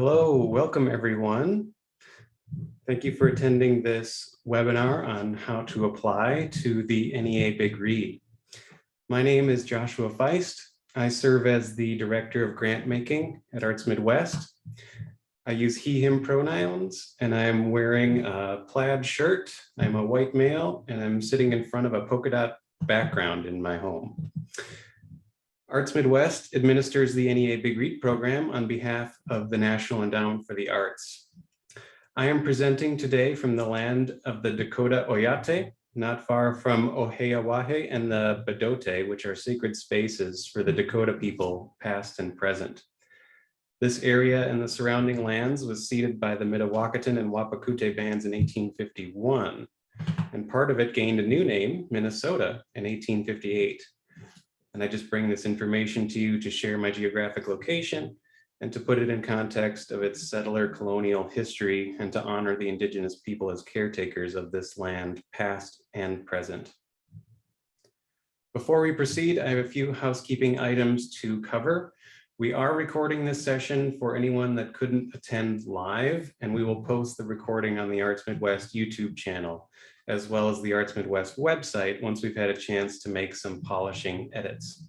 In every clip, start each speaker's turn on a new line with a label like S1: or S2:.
S1: Hello, welcome everyone. Thank you for attending this webinar on how to apply to the NEA Big Read. My name is Joshua Feist. I serve as the Director of Grant Making at Arts Midwest. I use he, him pronouns, and I'm wearing a plaid shirt. I'm a white male, and I'm sitting in front of a polka dot background in my home. Arts Midwest administers the NEA Big Read program on behalf of the National Endowment for the Arts. I am presenting today from the land of the Dakota Oyate, not far from Oheawahe and the Bdote, which are sacred spaces for the Dakota people, past and present. This area and the surrounding lands was ceded by the Mdewakanton and Wapakute bands in 1851, and part of it gained a new name, Minnesota, in 1858. And I just bring this information to you to share my geographic location and to put it in context of its settler colonial history and to honor the indigenous people as caretakers of this land, past and present. Before we proceed, I have a few housekeeping items to cover. We are recording this session for anyone that couldn't attend live, and we will post the recording on the Arts Midwest YouTube channel, as well as the Arts Midwest website once we've had a chance to make some polishing edits.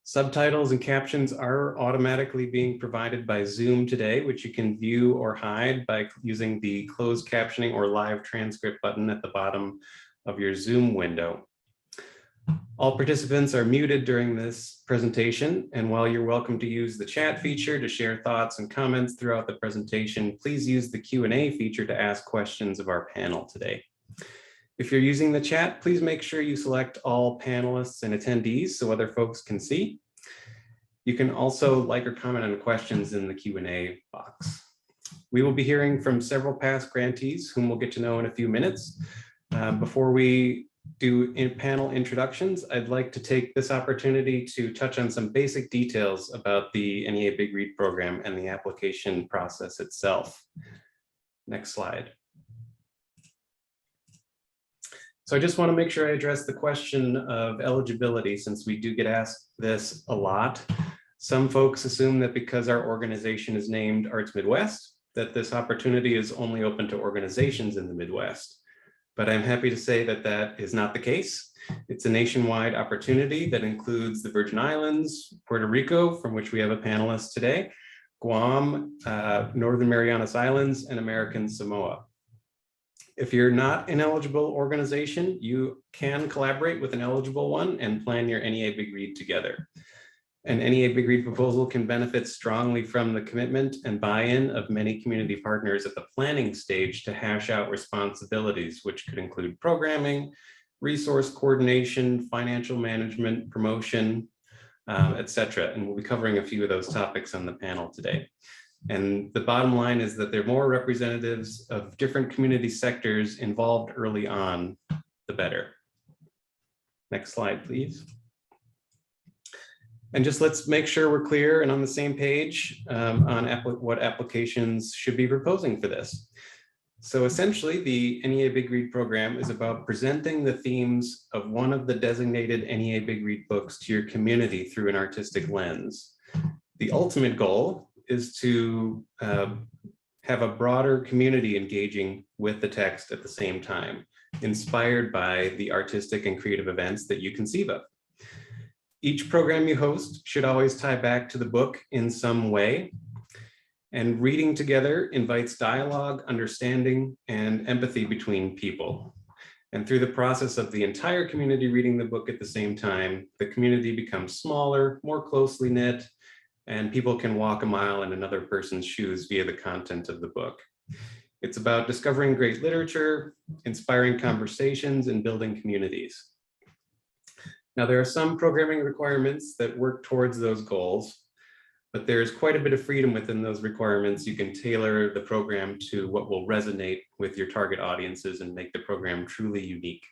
S1: Subtitles and captions are automatically being provided by Zoom today, which you can view or hide by using the closed captioning or live transcript button at the bottom of your Zoom window. All participants are muted during this presentation, and while you're welcome to use the chat feature to share thoughts and comments throughout the presentation, please use the Q&A feature to ask questions of our panel today. If you're using the chat, please make sure you select all panelists and attendees so other folks can see. You can also like or comment on questions in the Q&A box. We will be hearing from several past grantees whom we'll get to know in a few minutes. Before we do panel introductions, I'd like to take this opportunity to touch on some basic details about the NEA Big Read program and the application process itself. Next slide. So I just want to make sure I address the question of eligibility, since we do get asked this a lot. Some folks assume that because our organization is named Arts Midwest, that this opportunity is only open to organizations in the Midwest. But I'm happy to say that that is not the case. It's a nationwide opportunity that includes the Virgin Islands, Puerto Rico, from which we have a panelist today, Guam, Northern Marianas Islands, and American Samoa. If you're not an eligible organization, you can collaborate with an eligible one and plan your NEA Big Read together. An NEA Big Read proposal can benefit strongly from the commitment and buy-in of many community partners at the planning stage to hash out responsibilities, which could include programming, resource coordination, financial management, promotion, etc. And we'll be covering a few of those topics on the panel today. And the bottom line is that there are more representatives of different community sectors involved early on, the better. Next slide, please. And just let's make sure we're clear and on the same page on what applications should be proposing for this. So essentially, the NEA Big Read program is about presenting the themes of one of the designated NEA Big Read books to your community through an artistic lens. The ultimate goal is to have a broader community engaging with the text at the same time, inspired by the artistic and creative events that you conceive of. Each program you host should always tie back to the book in some way, and reading together invites dialogue, understanding, and empathy between people. And through the process of the entire community reading the book at the same time, the community becomes smaller, more closely knit, and people can walk a mile in another person's shoes via the content of the book. It's about discovering great literature, inspiring conversations, and building communities. Now, there are some programming requirements that work towards those goals, but there's quite a bit of freedom within those requirements. You can tailor the program to what will resonate with your target audiences and make the program truly unique.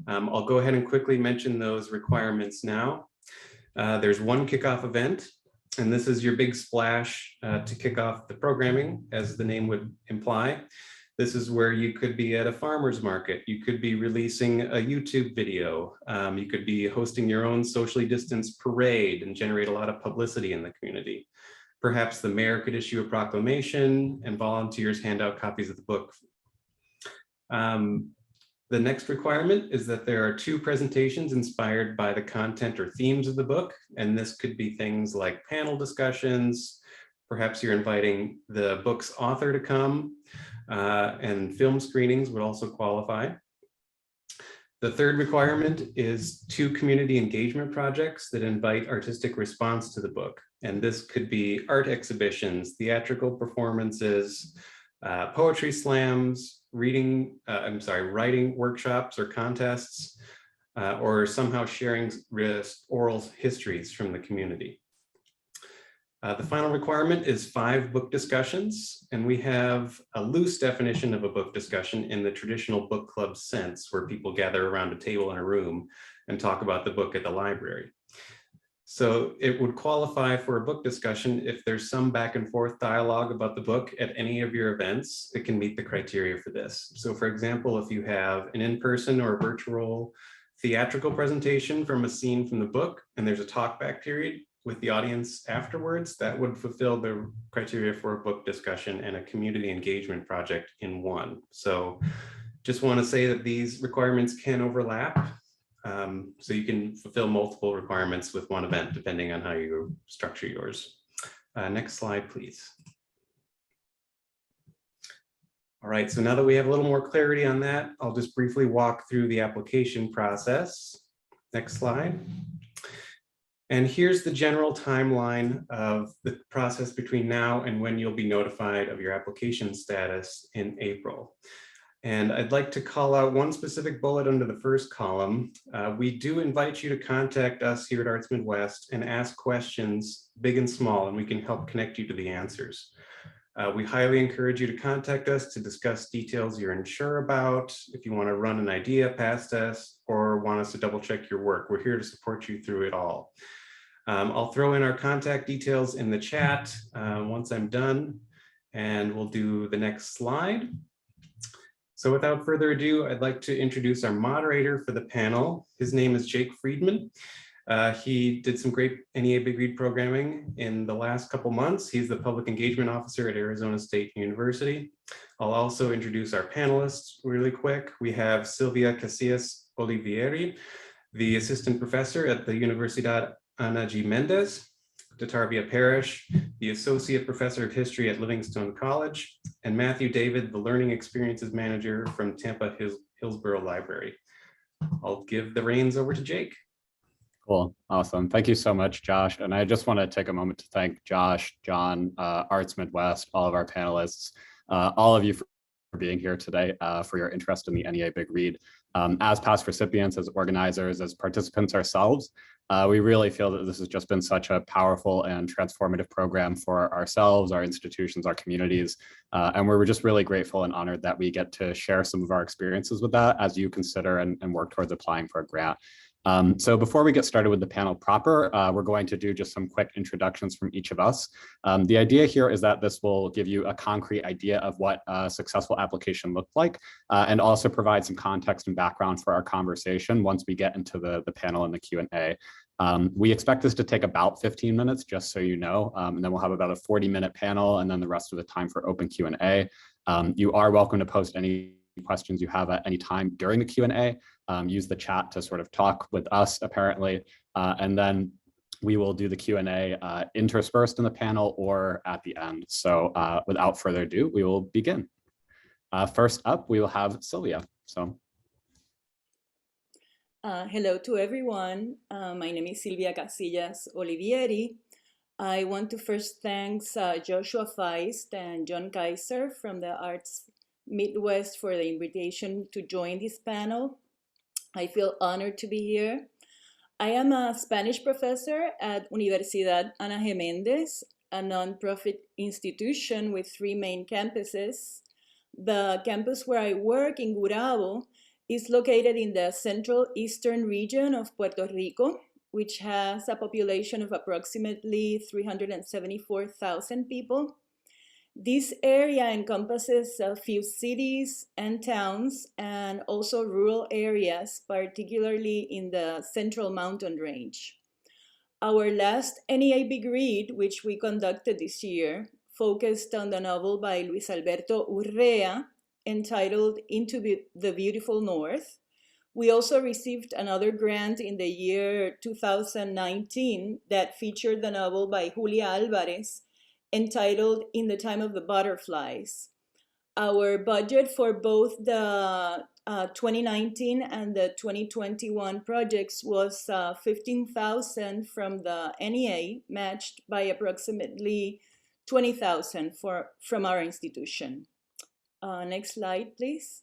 S1: I'll go ahead and quickly mention those requirements now. There's one kickoff event, and this is your big splash to kick off the programming, as the name would imply. This is where you could be at a farmer's market. You could be releasing a YouTube video. You could be hosting your own socially distanced parade and generate a lot of publicity in the community. Perhaps the mayor could issue a proclamation and volunteers hand out copies of the book. The next requirement is that there are 2 presentations inspired by the content or themes of the book. And this could be things like panel discussions. Perhaps you're inviting the book's author to come, and film screenings would also qualify. The third requirement is 2 community engagement projects that invite artistic response to the book. And this could be art exhibitions, theatrical performances, poetry slams, writing workshops or contests, or somehow sharing oral histories from the community. The final requirement is 5 book discussions, and we have a loose definition of a book discussion in the traditional book club sense, where people gather around a table in a room and talk about the book at the library. So it would qualify for a book discussion if there's some back and forth dialogue about the book at any of your events. It can meet the criteria for this. So for example, if you have an in-person or virtual theatrical presentation from a scene from the book, and there's a talkback period with the audience afterwards, that would fulfill the criteria for a book discussion and a community engagement project in one. So just want to say that these requirements can overlap. So you can fulfill multiple requirements with one event, depending on how you structure yours. Next slide, please. All right, so now that we have a little more clarity on that, I'll just briefly walk through the application process. Next slide. And here's the general timeline of the process between now and when you'll be notified of your application status in April. And I'd like to call out one specific bullet under the first column. We do invite you to contact us here at Arts Midwest and ask questions, big and small, and we can help connect you to the answers. We highly encourage you to contact us to discuss details you're unsure about, if you want to run an idea past us or want us to double check your work. We're here to support you through it all. I'll throw in our contact details in the chat once I'm done, and we'll do the next slide. So without further ado, I'd like to introduce our moderator for the panel. His name is Jake Friedman. He did some great NEA Big Read programming in the last couple months. He's the Public Engagement Officer at Arizona State University. I'll also introduce our panelists really quick. We have Silvia Casillas Olivieri, the Assistant Professor at the Universidad Ana G. Mendez, Datarvia Parrish, the Associate Professor of History at Livingstone College, and Matthew David, the Learning Experiences Manager from Tampa Hillsborough Library. I'll give the reins over to Jake.
S2: Cool, awesome. Thank you so much, Josh. And I just want to take a moment to thank Josh, John, Arts Midwest, all of our panelists, all of you for being here today, for your interest in the NEA Big Read. As past recipients, as organizers, as participants ourselves, we really feel that this has just been such a powerful and transformative program for ourselves, our institutions, our communities. And we're just really grateful and honored that we get to share some of our experiences with that as you consider and work towards applying for a grant. So before we get started with the panel proper, we're going to do just some quick introductions from each of us. The idea here is that this will give you a concrete idea of what a successful application looked like, and also provide some context and background for our conversation once we get into the panel and the Q&A. We expect this to take about 15 minutes, just so you know, and then we'll have about a 40-minute panel and then the rest of the time for open Q&A. You are welcome to post any questions you have at any time during the Q&A. Use the chat to sort of talk with us, apparently, and then we will do the Q&A interspersed in the panel or at the end. So without further ado, we will begin. First up, we will have Silvia. So.
S3: Hello to everyone. My name is Silvia Casillas Olivieri. I want to first thank Joshua Feist and John Kaiser from the Arts Midwest for the invitation to join this panel. I feel honored to be here. I am a Spanish professor at Universidad Ana G. Mendez, a nonprofit institution with 3 main campuses. The campus where I work in Gurabo is located in the central eastern region of Puerto Rico, which has a population of approximately 374,000 people. This area encompasses a few cities and towns and also rural areas, particularly in the Central Mountain Range. Our last NEA Big Read, which we conducted this year, focused on the novel by Luis Alberto Urrea entitled Into the Beautiful North. We also received another grant in the year 2019 that featured the novel by Julia Alvarez entitled In the Time of the Butterflies. Our budget for both the 2019 and the 2021 projects was 15,000 from the NEA, matched by approximately 20,000 from our institution. Next slide, please.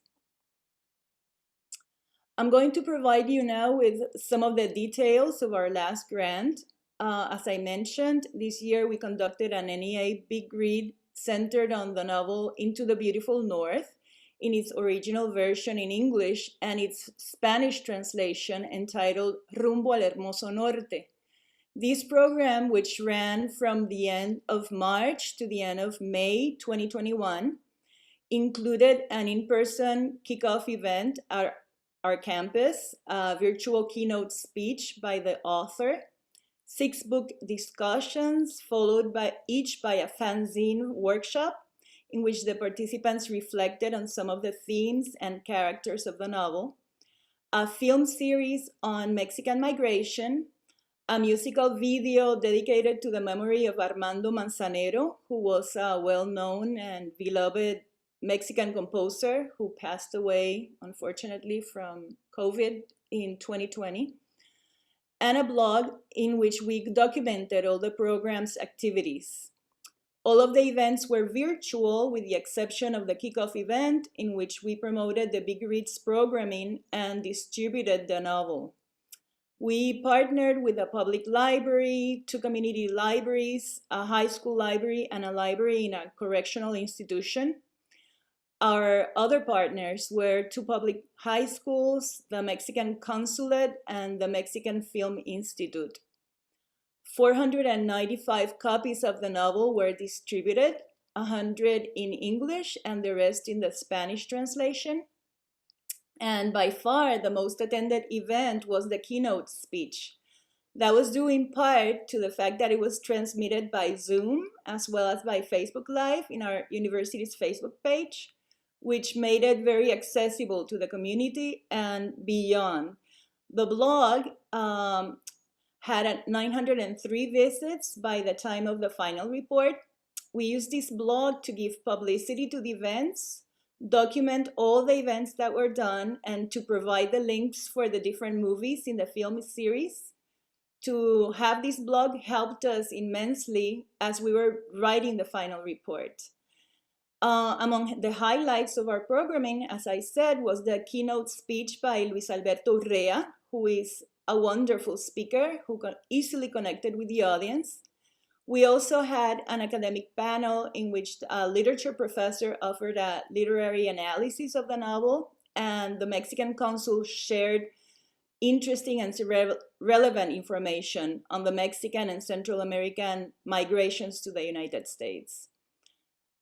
S3: I'm going to provide you now with some of the details of our last grant. As I mentioned, this year we conducted an NEA Big Read centered on the novel Into the Beautiful North in its original version in English and its Spanish translation entitled Rumbo al Hermoso Norte. This program, which ran from the end of March to the end of May 2021, included an in-person kickoff event at our campus, a virtual keynote speech by the author, 6 book discussions followed by each by a fanzine workshop in which the participants reflected on some of the themes and characters of the novel, a film series on Mexican migration, a musical video dedicated to the memory of Armando Manzanero, who was a well-known and beloved Mexican composer who passed away, unfortunately, from COVID in 2020, and a blog in which we documented all the program's activities. All of the events were virtual with the exception of the kickoff event in which we promoted the Big Reads programming and distributed the novel. We partnered with a public library, 2 community libraries, a high school library, and a library in a correctional institution. Our other partners were 2 public high schools, the Mexican Consulate, and the Mexican Film Institute. 495 copies of the novel were distributed, 100 in English and the rest in the Spanish translation. And by far, the most attended event was the keynote speech. That was due in part to the fact that it was transmitted by Zoom as well as by Facebook Live in our university's Facebook page, which made it very accessible to the community and beyond. The blog had 903 visits by the time of the final report. We used this blog to give publicity to the events, document all the events that were done, and to provide the links for the different movies in the film series. To have this blog helped us immensely as we were writing the final report. Among the highlights of our programming, as I said, was the keynote speech by Luis Alberto Urrea, who is a wonderful speaker who easily connected with the audience. We also had an academic panel in which a literature professor offered a literary analysis of the novel, and the Mexican consul shared interesting and relevant information on the Mexican and Central American migrations to the United States.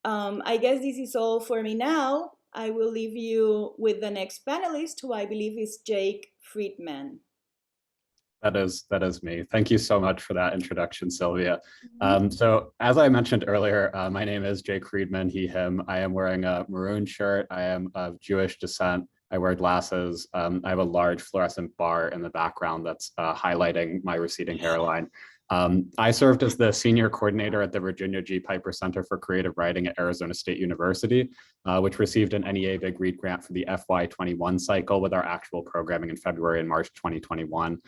S3: I guess this is all for me now. I will leave you with the next panelist, who I believe is Jake Friedman.
S2: That is me. Thank you so much for that introduction, Sylvia. So as I mentioned earlier, my name is Jake Friedman, he, him. I am wearing a maroon shirt. I am of Jewish descent. I wear glasses. I have a large fluorescent bar in the background that's highlighting my receding hairline. I served as the senior coordinator at the Virginia G. Piper Center for Creative Writing at Arizona State University, which received an NEA Big Read grant for the FY21 cycle with our actual programming in February and March 2021.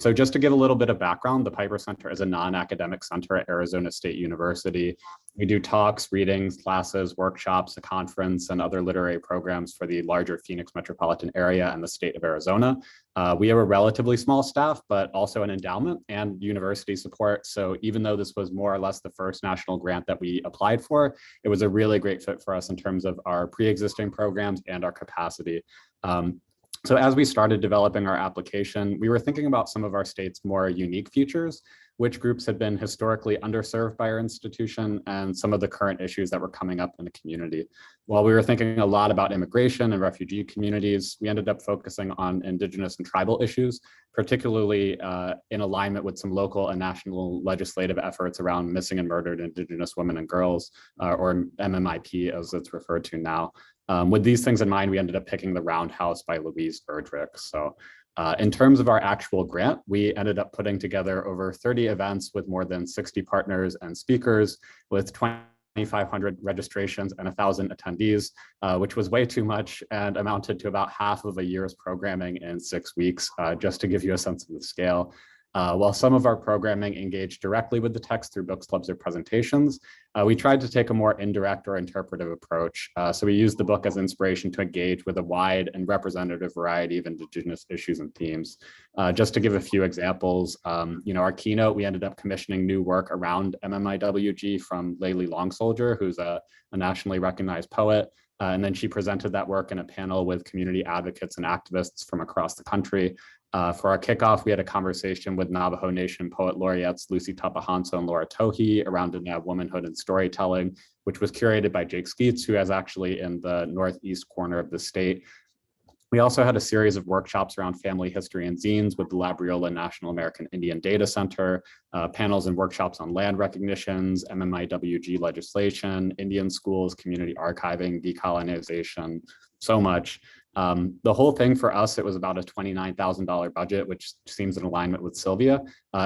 S2: So just to give a little bit of background, the Piper Center is a non-academic center at Arizona State University. We do talks, readings, classes, workshops, a conference, and other literary programs for the larger Phoenix metropolitan area and the state of Arizona. We have a relatively small staff, but also an endowment and university support. So even though this was more or less the first national grant that we applied for, it was a really great fit for us in terms of our pre-existing programs and our capacity. So as we started developing our application, we were thinking about some of our state's more unique features, which groups had been historically underserved by our institution, and some of the current issues that were coming up in the community. While we were thinking a lot about immigration and refugee communities, we ended up focusing on Indigenous and tribal issues, particularly in alignment with some local and national legislative efforts around missing and murdered Indigenous women and girls, or MMIP as it's referred to now. With these things in mind, we ended up picking The Roundhouse by Louise Erdrich. So in terms of our actual grant, we ended up putting together over 30 events with more than 60 partners and speakers with 2,500 registrations and 1,000 attendees, which was way too much and amounted to about half of a year's programming in 6 weeks, just to give you a sense of the scale. While some of our programming engaged directly with the text through book clubs or presentations, we tried to take a more indirect or interpretive approach. So we used the book as inspiration to engage with a wide and representative variety of Indigenous issues and themes. Just to give a few examples, our keynote, we ended up commissioning new work around MMIWG from Layli Long Soldier, who's a nationally recognized poet. And then she presented that work in a panel with community advocates and activists from across the country. For our kickoff, we had a conversation with Navajo Nation poet laureates Lucy Tapahanso and Laura Tohi around Diné womanhood and storytelling, which was curated by Jake Skeets, who is actually in the northeast corner of the state. We also had a series of workshops around family history and zines with the Labriola National American Indian Data Center, panels and workshops on land recognitions, MMIWG legislation, Indian schools, community archiving, decolonization, so much. The whole thing for us, it was about a $29,000 budget, which seems in alignment with Sylvia,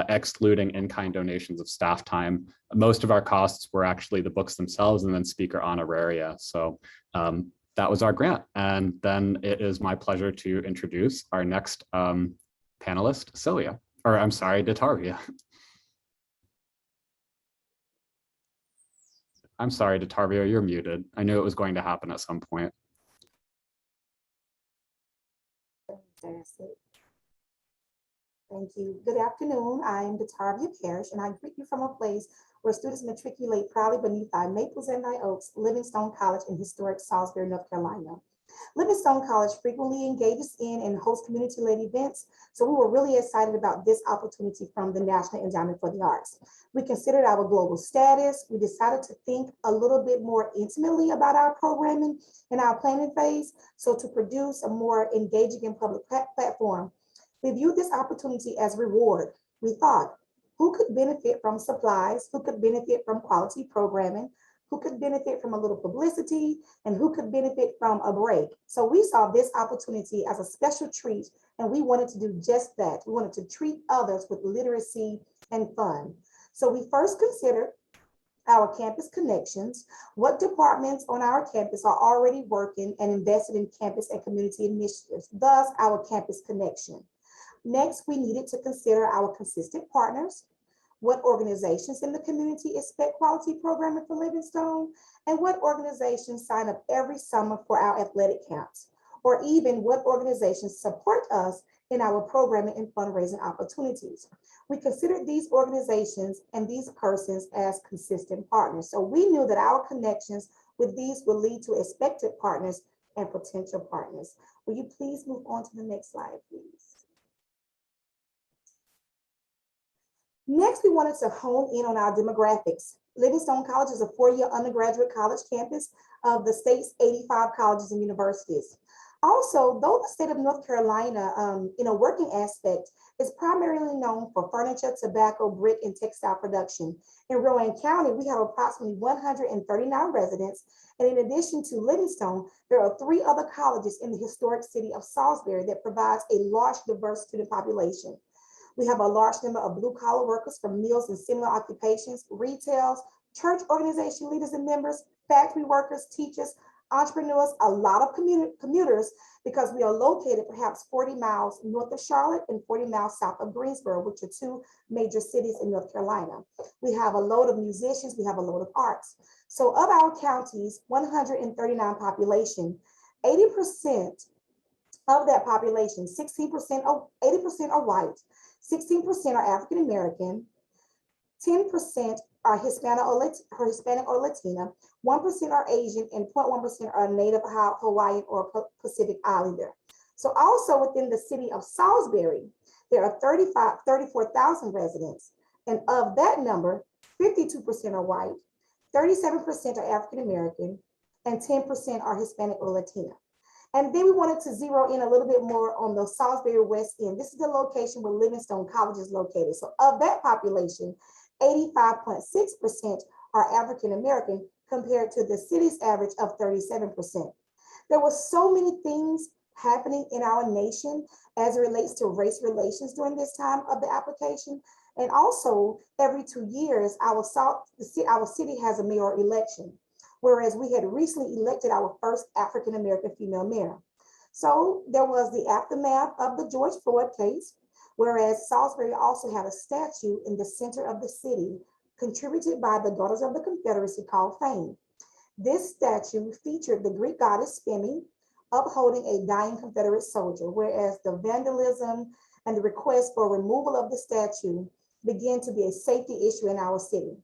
S2: excluding in-kind donations of staff time. Most of our costs were actually the books themselves and then speaker honoraria. So that was our grant. And then it is my pleasure to introduce our next panelist, Sylvia, or I'm sorry, Datarvia. I'm sorry, Datarvia, you're muted. I knew it was going to happen at some point.
S4: Fantastic. Thank you. Good afternoon. I am Datarvia Parrish, and I greet you from a place where students matriculate proudly beneath thy maples and thy oaks, Livingstone College in historic Salisbury, North Carolina. Livingstone College frequently engages in and hosts community-led events, so we were really excited about this opportunity from the National Endowment for the Arts. We considered our global status. We decided to think a little bit more intimately about our programming in our planning phase, so to produce a more engaging and public platform. We viewed this opportunity as reward. We thought, who could benefit from supplies? Who could benefit from quality programming? Who could benefit from a little publicity, and who could benefit from a break? So we saw this opportunity as a special treat, and we wanted to do just that. We wanted to treat others with literacy and fun. So we first considered our campus connections. What departments on our campus are already working and invested in campus and community initiatives, thus our campus connection. Next, we needed to consider our consistent partners. What organizations in the community expect quality programming for Livingstone, and what organizations sign up every summer for our athletic camps, or even what organizations support us in our programming and fundraising opportunities. We considered these organizations and these persons as consistent partners. So we knew that our connections with these will lead to expected partners and potential partners. Will you please move on to the next slide, please? Next, we wanted to hone in on our demographics. Livingstone College is a 4-year undergraduate college campus of the state's 85 colleges and universities. Also, though the state of North Carolina, in a working aspect, is primarily known for furniture, tobacco, brick, and textile production, in Rowan County, we have approximately 139 residents. And in addition to Livingstone, there are 3 other colleges in the historic city of Salisbury that provides a large, diverse student population. We have a large number of blue-collar workers from mills and similar occupations, retails, church organization leaders and members, factory workers, teachers, entrepreneurs, a lot of commuters, because we are located perhaps 40 miles north of Charlotte and 40 miles south of Greensboro, which are 2 major cities in North Carolina. We have a load of musicians, we have a load of arts. So of our county's 139 population, 80% of that population, 80% are white, 16% are African American, 10% are Hispanic or Latina, 1% are Asian, and 0.1% are Native Hawaiian or Pacific Islander. So also within the city of Salisbury, there are 34,000 residents. And of that number, 52% are white, 37% are African American, and 10% are Hispanic or Latina. And then we wanted to zero in a little bit more on the Salisbury West End. This is the location where Livingstone College is located. So of that population, 85.6% are African American compared to the city's average of 37%. There were so many things happening in our nation as it relates to race relations during this time of the application. And also, every 2 years, our city has a mayoral election, whereas we had recently elected our first African-American female mayor. So there was the aftermath of the George Floyd case, whereas Salisbury also had a statue in the center of the city contributed by the Daughters of the Confederacy called Fame. This statue featured the Greek goddess Femi upholding a dying Confederate soldier, whereas the vandalism and the request for removal of the statue began to be a safety issue in our city.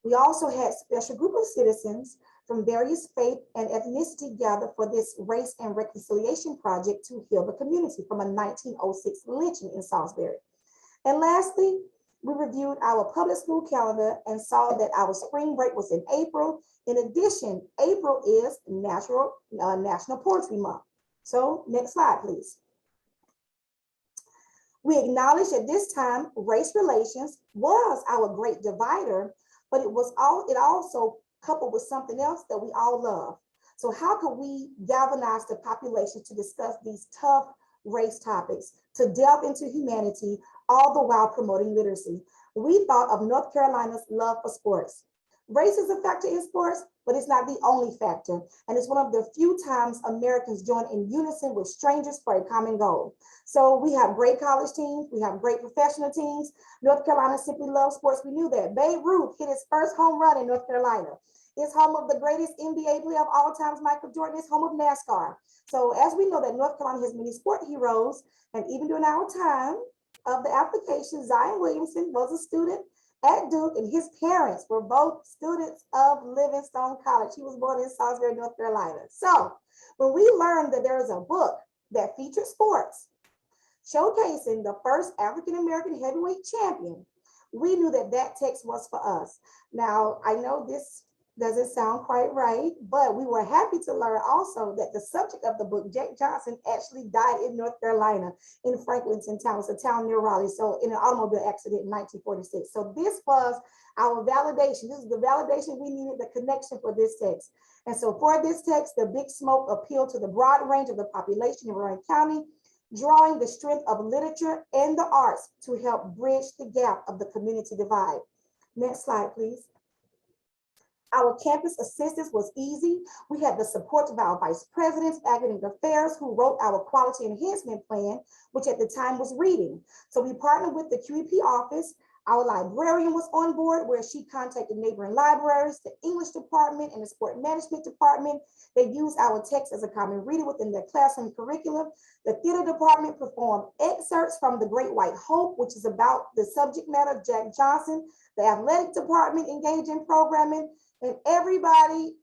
S4: We also had a special group of citizens from various faith and ethnicity gather for this race and reconciliation project to heal the community from a 1906 lynching in Salisbury. And lastly, we reviewed our public school calendar and saw that our spring break was in April. In addition, April is National Poetry Month. So next slide, please. We acknowledge at this time race relations was our great divider, but it also coupled with something else that we all love. So how could we galvanize the population to discuss these tough race topics, to delve into humanity, all the while promoting literacy? We thought of North Carolina's love for sports. Race is a factor in sports, but it's not the only factor. And it's one of the few times Americans join in unison with strangers for a common goal. So we have great college teams, we have great professional teams. North Carolina simply loves sports. We knew that. Babe Ruth hit his first home run in North Carolina. It's home of the greatest NBA player of all times, Michael Jordan. It's home of NASCAR. So as we know that North Carolina has many sport heroes, and even during our time of the application, Zion Williamson was a student at Duke, and his parents were both students of Livingstone College. He was born in Salisbury, North Carolina. So when we learned that there is a book that features sports showcasing the first African-American heavyweight champion, we knew that that text was for us. Now, I know this doesn't sound quite right, but we were happy to learn also that the subject of the book, Jack Johnson, actually died in North Carolina in Franklinton town. It's a town near Raleigh, so in an automobile accident in 1946. So this was our validation. This is the validation we needed, the connection for this text. And so for this text, the Big Smoke appealed to the broad range of the population in Rowan County, drawing the strength of literature and the arts to help bridge the gap of the community divide. Next slide, please. Our campus assistance was easy. We had the support of our vice presidents, academic affairs, who wrote our quality enhancement plan, which at the time was reading. So we partnered with the QEP office. Our librarian was on board, where she contacted neighboring libraries, the English department and the sport management department. They used our text as a common reader within their classroom curriculum. The theater department performed excerpts from The Great White Hope, which is about the subject matter of Jack Johnson. The athletic department engaged in programming, and everybody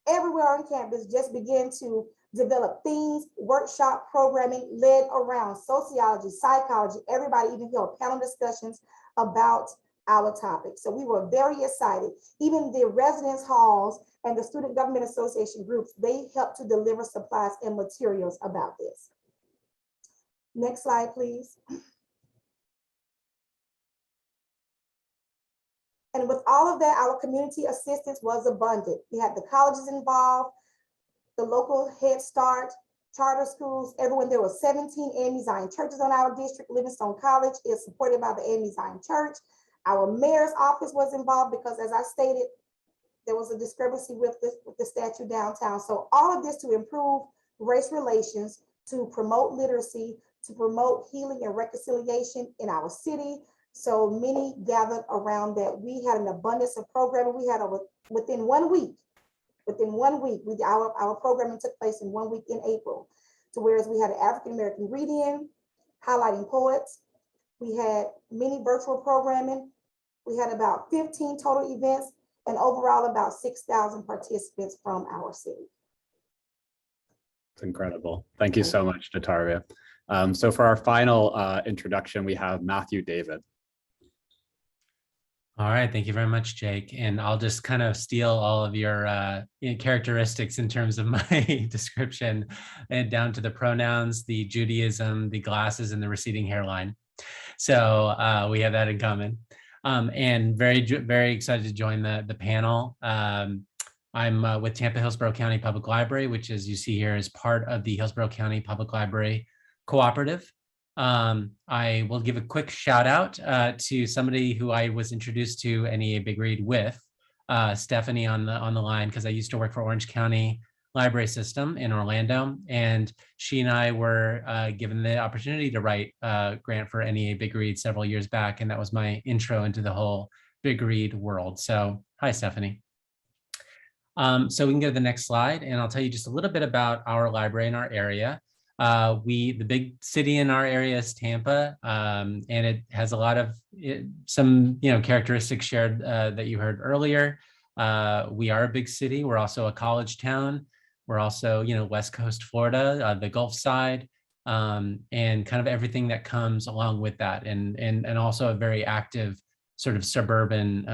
S4: everywhere on campus just began to develop themes, workshop programming led around sociology, psychology. Everybody even held panel discussions about our topic. So we were very excited. Even the residence halls and the Student Government Association groups, they helped to deliver supplies and materials about this. Next slide, please. And with all of that, our community assistance was abundant. We had the colleges involved, the local Head Start, charter schools, everyone. There were 17 AME Zion churches on our district. Livingstone College is supported by the AME Zion Church. Our mayor's office was involved because, as I stated, there was a discrepancy with the statue downtown. So all of this to improve race relations, to promote literacy, to promote healing and reconciliation in our city. So many gathered around that. We had an abundance of programming. We had within 1 week, our programming took place in 1 week in April. So whereas we had an African-American read-in, highlighting poets, we had many virtual programming. We had about 15 total events, and overall about 6,000 participants from our city.
S2: It's incredible. Thank you so much, Datarvia. So for our final introduction, we have Matthew David.
S5: All right, thank you very much, Jake. And I'll just kind of steal all of your characteristics in terms of my description, and down to the pronouns, the Judaism, the glasses, and the receding hairline. So we have that in common. And very excited to join the panel. I'm with Tampa Hillsborough County Public Library, which, as you see here, is part of the Hillsborough County Public Library Cooperative. I will give a quick shout out to somebody who I was introduced to NEA Big Read with, Stephanie on the line, because I used to work for Orange County Library System in Orlando, and she and I were given the opportunity to write a grant for NEA Big Read several years back, and that was my intro into the whole Big Read world. So hi, Stephanie. So we can go to the next slide, and I'll tell you just a little bit about our library in our area. The big city in our area is Tampa, and it has a lot of some characteristics shared that you heard earlier. We are a big city. We're also a college town. We're also West Coast Florida, the Gulf side, and kind of everything that comes along with that, and also a very active sort of suburban.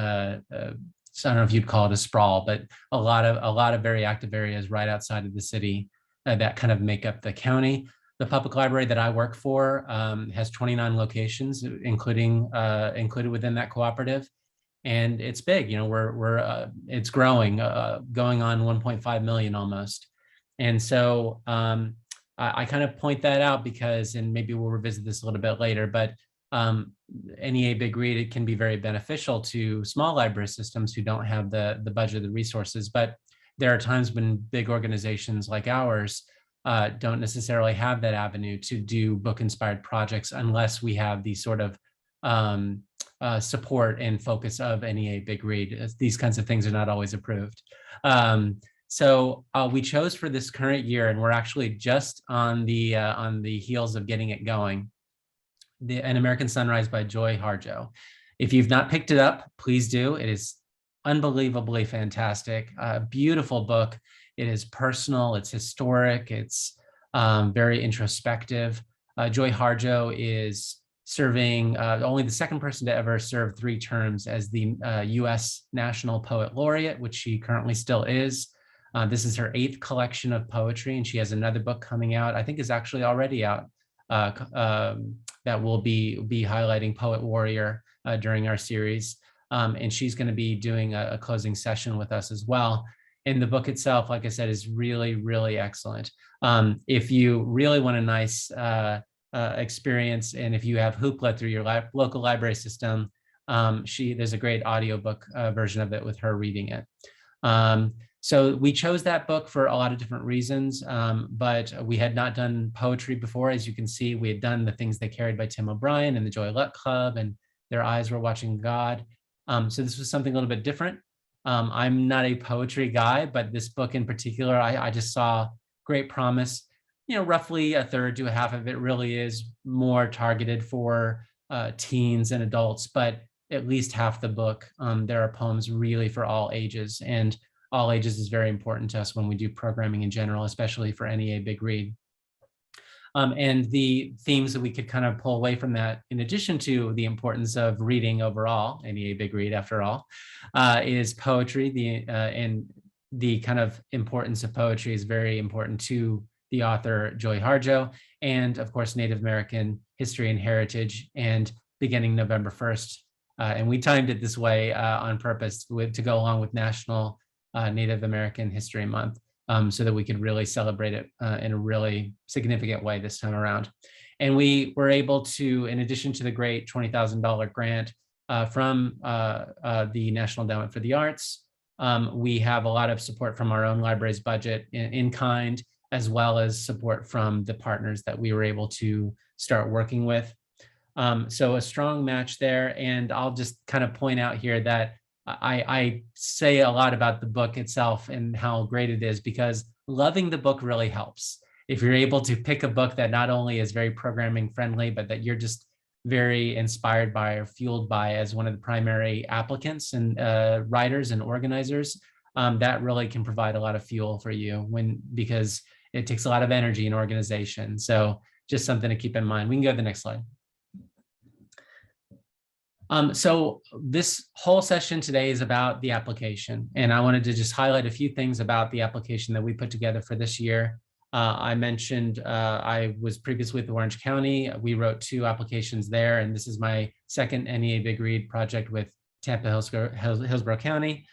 S5: So I don't know if you'd call it a sprawl, but a lot of very active areas right outside of the city that kind of make up the county. The public library that I work for has 29 locations, included within that cooperative, and it's big. It's growing, going on 1.5 million almost, and so I kind of point that out because, and maybe we'll revisit this a little bit later, but NEA Big Read, it can be very beneficial to small library systems who don't have the budget or the resources. But there are times when big organizations like ours don't necessarily have that avenue to do book-inspired projects unless we have the sort of support and focus of NEA Big Read. These kinds of things are not always approved. So we chose for this current year, and we're actually just on the heels of getting it going, An American Sunrise by Joy Harjo. If you've not picked it up, please do. It is unbelievably fantastic, beautiful book. It is personal, it's historic, it's very introspective. Joy Harjo is serving only the second person to ever serve 3 terms as the US National Poet Laureate, which she currently still is. This is her 8th collection of poetry, and she has another book coming out, I think is actually already out, that will be highlighting Poet Warrior during our series. And she's going to be doing a closing session with us as well. And the book itself, like I said, is really, really excellent. If you really want a nice experience, and if you have Hoopla through your local library system, there's a great audiobook version of it with her reading it. So we chose that book for a lot of different reasons, but we had not done poetry before. As you can see, we had done The Things They Carried by Tim O'Brien and the Joy Luck Club and Their Eyes Were Watching God. So this was something a little bit different. I'm not a poetry guy, but this book in particular, I just saw great promise. Roughly a third to a half of it really is more targeted for teens and adults, but at least half the book, there are poems really for all ages, and all ages is very important to us when we do programming in general, especially for NEA Big Read. And the themes that we could kind of pull away from that, in addition to the importance of reading overall, NEA Big Read after all, is poetry. And the kind of importance of poetry is very important to the author Joy Harjo, and of course, Native American history and heritage, and beginning November 1st. And we timed it this way on purpose to go along with National Native American History Month, so that we could really celebrate it in a really significant way this time around. And we were able to, in addition to the great $20,000 grant from the National Endowment for the Arts, we have a lot of support from our own library's budget in kind, as well as support from the partners that we were able to start working with. So a strong match there. And I'll just kind of point out here that I say a lot about the book itself and how great it is, because loving the book really helps. If you're able to pick a book that not only is very programming friendly, but that you're just very inspired by or fueled by as one of the primary applicants and writers and organizers, that really can provide a lot of fuel for you because it takes a lot of energy and organization. So just something to keep in mind. We can go to the next slide. So this whole session today is about the application, and I wanted to just highlight a few things about the application that we put together for this year. I mentioned I was previously with Orange County. We wrote 2 applications there, and this is my second NEA Big Read project with Tampa Hillsborough County.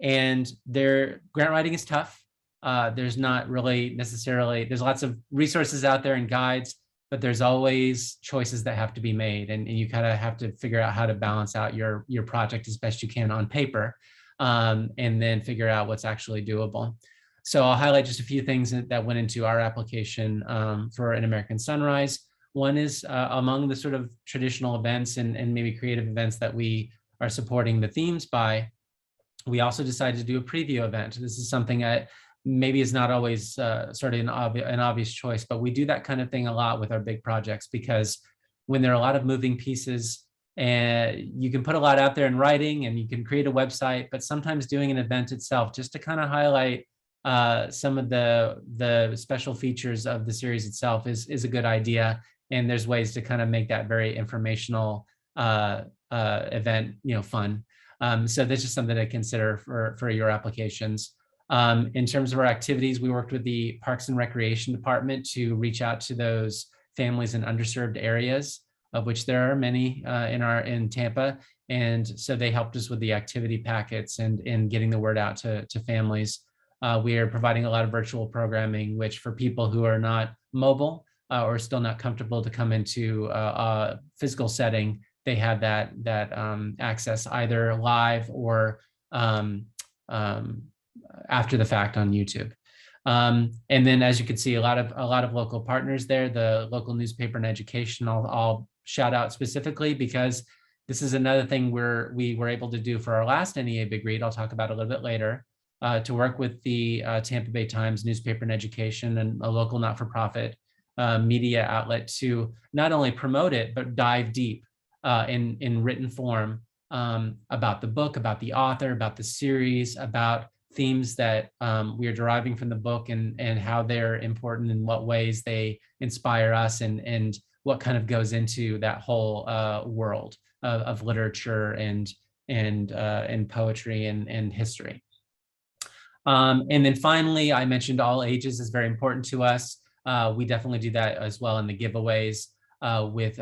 S5: And their grant writing is tough. There's not really necessarily, there's lots of resources out there and guides, but there's always choices that have to be made. And you kind of have to figure out how to balance out your project as best you can on paper, and then figure out what's actually doable. So I'll highlight just a few things that went into our application for An American Sunrise. One is among the sort of traditional events and maybe creative events that we are supporting the themes by, we also decided to do a preview event. This is something that maybe is not always sort of an obvious choice, but we do that kind of thing a lot with our big projects, because when there are a lot of moving pieces, and you can put a lot out there in writing and you can create a website, but sometimes doing an event itself just to kind of highlight some of the special features of the series itself is a good idea. And there's ways to kind of make that very informational event, fun. So that's just something to consider for your applications. In terms of our activities, we worked with the Parks and Recreation Department to reach out to those families in underserved areas, of which there are many in Tampa. And so they helped us with the activity packets and getting the word out to families. We are providing a lot of virtual programming, which for people who are not mobile or still not comfortable to come into a physical setting, they have that access either live or after the fact on YouTube. And then, as you can see, a lot of local partners there. The local newspaper and education, I'll shout out specifically, because this is another thing we were able to do for our last NEA Big Read. I'll talk about a little bit later, to work with the Tampa Bay Times newspaper and education and a local not-for-profit media outlet to not only promote it, but dive deep in written form about the book, about the author, about the series, about themes that we are deriving from the book and how they're important, in what ways they inspire us, and what kind of goes into that whole world of literature and poetry and history. And then finally, I mentioned all ages is very important to us. We definitely do that as well in the giveaways with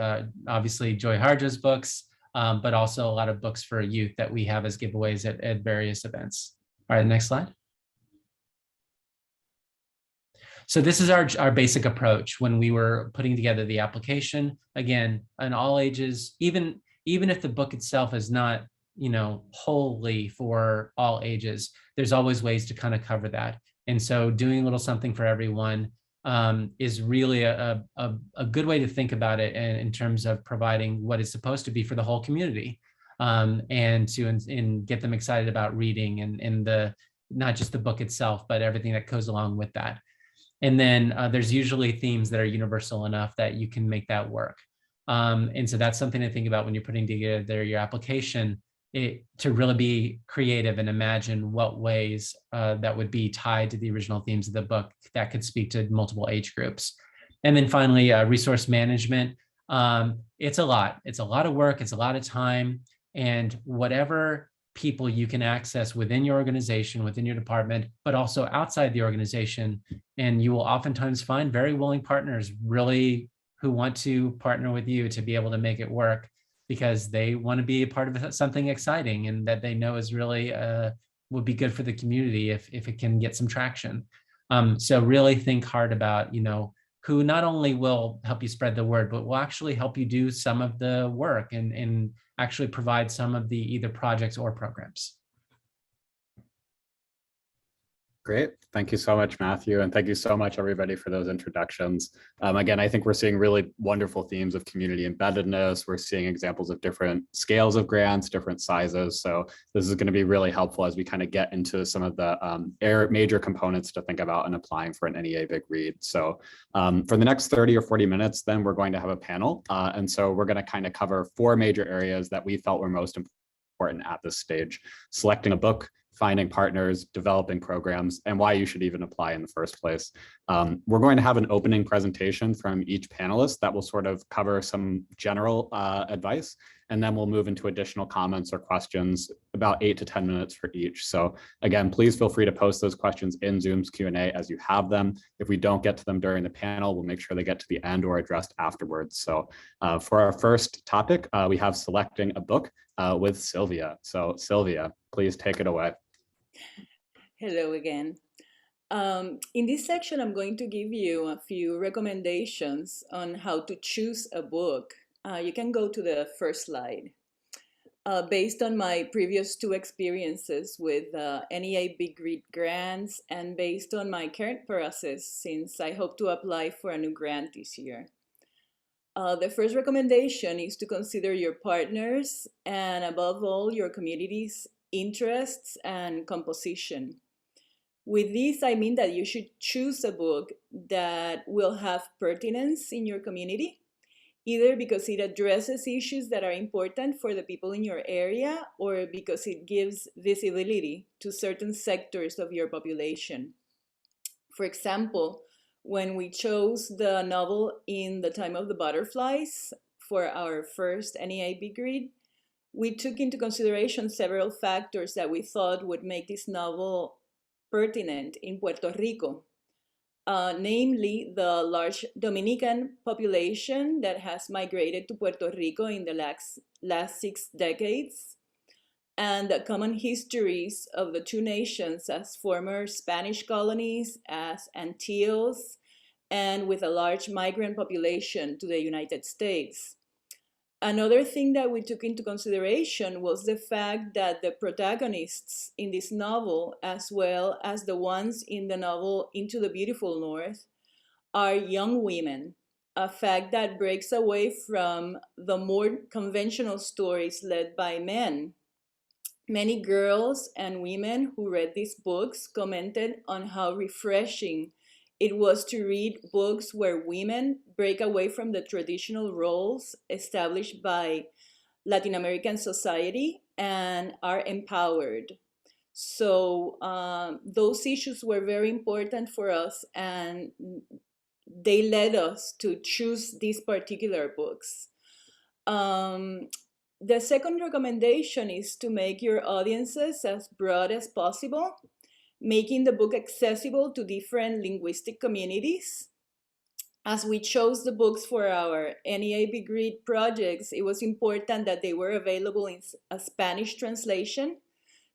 S5: obviously Joy Harjo's books, but also a lot of books for youth that we have as giveaways at various events. All right, next slide. So this is our basic approach when we were putting together the application. Again, an all ages, even if the book itself is not, wholly for all ages, there's always ways to kind of cover that. And so doing a little something for everyone is really a good way to think about it in terms of providing what is supposed to be for the whole community, and to get them excited about reading and not just the book itself, but everything that goes along with that. And then there's usually themes that are universal enough that you can make that work. And so that's something to think about when you're putting together your application, to really be creative and imagine what ways that would be tied to the original themes of the book that could speak to multiple age groups. And then finally, resource management. It's a lot of work, it's a lot of time, and whatever people you can access within your organization, within your department, but also outside the organization. And you will oftentimes find very willing partners really who want to partner with you to be able to make it work, because they want to be a part of something exciting and that they know is really would be good for the community if it can get some traction. So really think hard about, who not only will help you spread the word, but will actually help you do some of the work and actually provide some of the either projects or programs.
S2: Great. Thank you so much, Matthew. And thank you so much, everybody, for those introductions. Again, I think we're seeing really wonderful themes of community embeddedness. We're seeing examples of different scales of grants, different sizes. So this is going to be really helpful as we kind of get into some of the major components to think about in applying for an NEA Big Read. So for the next 30 or 40 minutes, then we're going to have a panel. And so we're going to kind of cover 4 major areas that we felt were most important at this stage: selecting a book, finding partners, developing programs, and why you should even apply in the first place. We're going to have an opening presentation from each panelist that will sort of cover some general advice, and then we'll move into additional comments or questions, about 8 to 10 minutes for each. So again, please feel free to post those questions in Zoom's Q&A as you have them. If we don't get to them during the panel, we'll make sure they get to the end or addressed afterwards. So for our first topic, we have selecting a book with Sylvia. So Sylvia, please take it away.
S3: Hello again. In this section, I'm going to give you a few recommendations on how to choose a book. You can go to the first slide. Based on my previous 2 experiences with NEA Big Read grants and based on my current process, since I hope to apply for a new grant this year. The first recommendation is to consider your partners and above all your community's interests and composition. With this, I mean that you should choose a book that will have pertinence in your community, either because it addresses issues that are important for the people in your area or because it gives visibility to certain sectors of your population. For example, when we chose the novel In the Time of the Butterflies for our first NEA Big Read, we took into consideration several factors that we thought would make this novel pertinent in Puerto Rico. Namely the large Dominican population that has migrated to Puerto Rico in the last 6 decades, and the common histories of the 2 nations as former Spanish colonies, as Antilles, and with a large migrant population to the United States. Another thing that we took into consideration was the fact that the protagonists in this novel, as well as the ones in the novel Into the Beautiful North, are young women, a fact that breaks away from the more conventional stories led by men. Many girls and women who read these books commented on how refreshing it was to read books where women break away from the traditional roles established by Latin American society and are empowered. So those issues were very important for us, and they led us to choose these particular books. The second recommendation is to make your audiences as broad as possible, making the book accessible to different linguistic communities. As we chose the books for our NEA Big Read projects, it was important that they were available in a Spanish translation,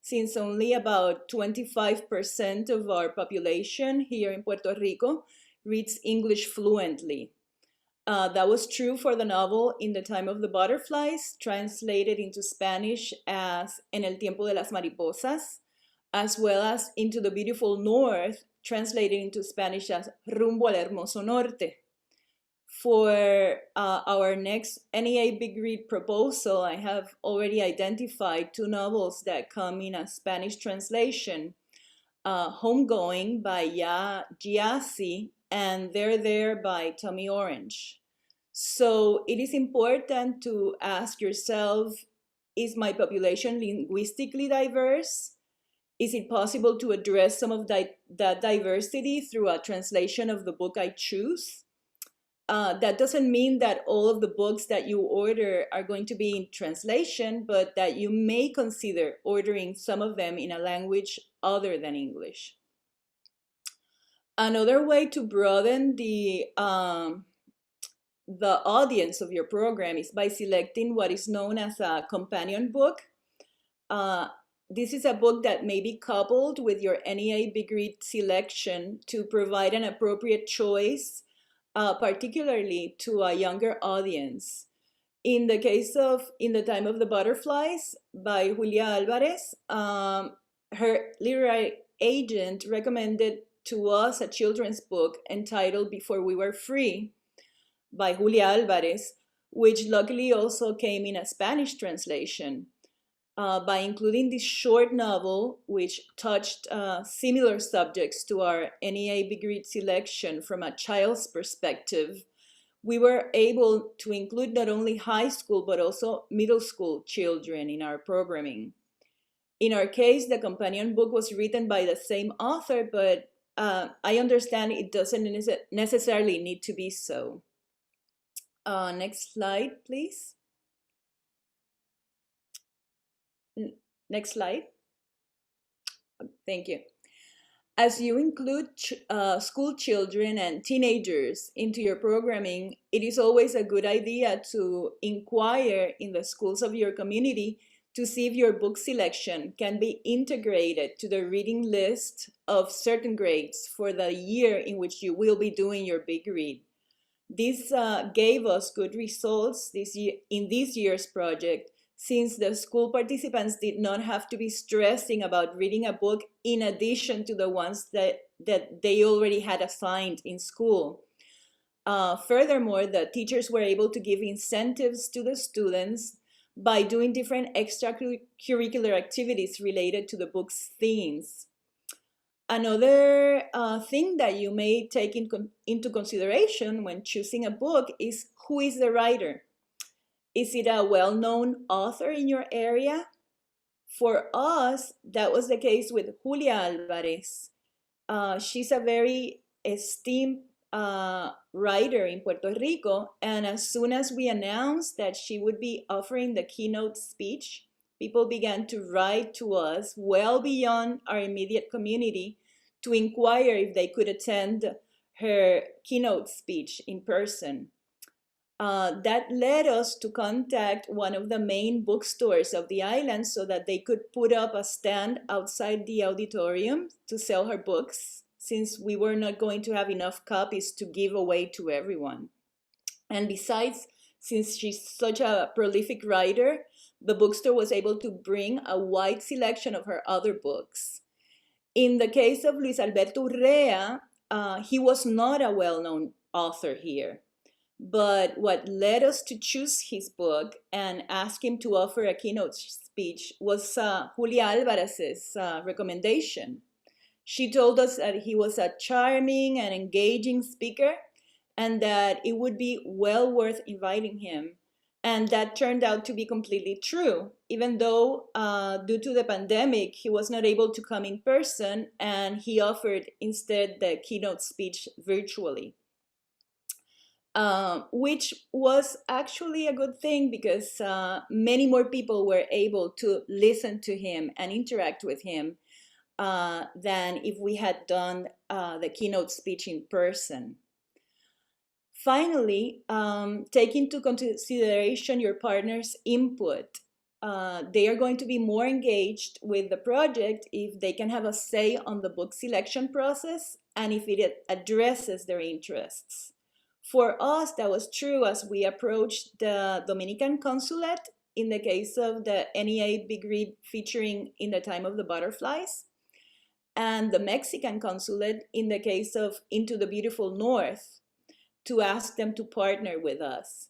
S3: since only about 25% of our population here in Puerto Rico reads English fluently. That was true for the novel In the Time of the Butterflies, translated into Spanish as En el Tiempo de las Mariposas, as well as Into the Beautiful North, translated into Spanish as Rumbo al Hermoso Norte. For our next NEA Big Read proposal, I have already identified 2 novels that come in a Spanish translation, Homegoing by Ya Giassi and They're There by Tommy Orange. So it is important to ask yourself, is my population linguistically diverse? Is it possible to address some of that diversity through a translation of the book I choose? That doesn't mean that all of the books that you order are going to be in translation, but that you may consider ordering some of them in a language other than English. Another way to broaden the audience of your program is by selecting what is known as a companion book. This is a book that may be coupled with your NEA Big Read selection to provide an appropriate choice, particularly to a younger audience. In the case of In the Time of the Butterflies by Julia Alvarez, her literary agent recommended to us a children's book entitled Before We Were Free by Julia Alvarez, which luckily also came in a Spanish translation. By including this short novel, which touched similar subjects to our NEA Big Read selection from a child's perspective, we were able to include not only high school, but also middle school children in our programming. In our case, the companion book was written by the same author, but I understand it doesn't necessarily need to be so. Next slide, please. Next slide. Thank you. As you include school children and teenagers into your programming, it is always a good idea to inquire in the schools of your community to see if your book selection can be integrated to the reading list of certain grades for the year in which you will be doing your big read. This gave us good results in this year's project, since the school participants did not have to be stressing about reading a book in addition to the ones that they already had assigned in school. Furthermore, the teachers were able to give incentives to the students by doing different extracurricular activities related to the book's themes. Another thing that you may take into consideration when choosing a book is who is the writer. Is it a well-known author in your area? For us, that was the case with Julia Alvarez. She's a very esteemed writer in Puerto Rico, and as soon as we announced that she would be offering the keynote speech, people began to write to us well beyond our immediate community to inquire if they could attend her keynote speech in person. That led us to contact one of the main bookstores of the island so that they could put up a stand outside the auditorium to sell her books, since we were not going to have enough copies to give away to everyone. And besides, since she's such a prolific writer, the bookstore was able to bring a wide selection of her other books. In the case of Luis Alberto Urrea, he was not a well-known author here. But what led us to choose his book and ask him to offer a keynote speech was Julia Alvarez's recommendation. She told us that he was a charming and engaging speaker and that it would be well worth inviting him. And that turned out to be completely true, even though due to the pandemic, he was not able to come in person, and he offered instead the keynote speech virtually. Which was actually a good thing, because many more people were able to listen to him and interact with him than if we had done the keynote speech in person. Finally, take into consideration your partner's input. They are going to be more engaged with the project if they can have a say on the book selection process and if it addresses their interests. For us, that was true as we approached the Dominican consulate in the case of the NEA Big Read featuring In the Time of the Butterflies, and the Mexican consulate in the case of Into the Beautiful North, to ask them to partner with us.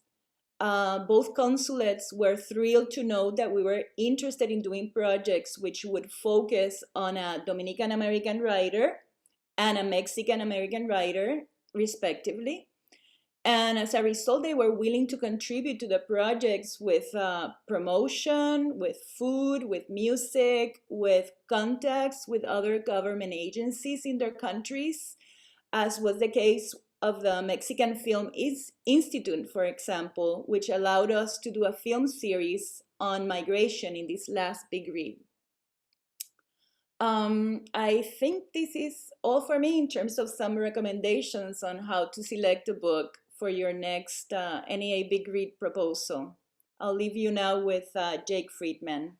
S3: Both consulates were thrilled to know that we were interested in doing projects which would focus on a Dominican American writer and a Mexican American writer, respectively. And as a result, they were willing to contribute to the projects with promotion, with food, with music, with contacts with other government agencies in their countries, as was the case of the Mexican Film Institute, for example, which allowed us to do a film series on migration in this last big read. I think this is all for me in terms of some recommendations on how to select a book for your next NEA Big Read proposal. I'll leave you now with Jake Friedman.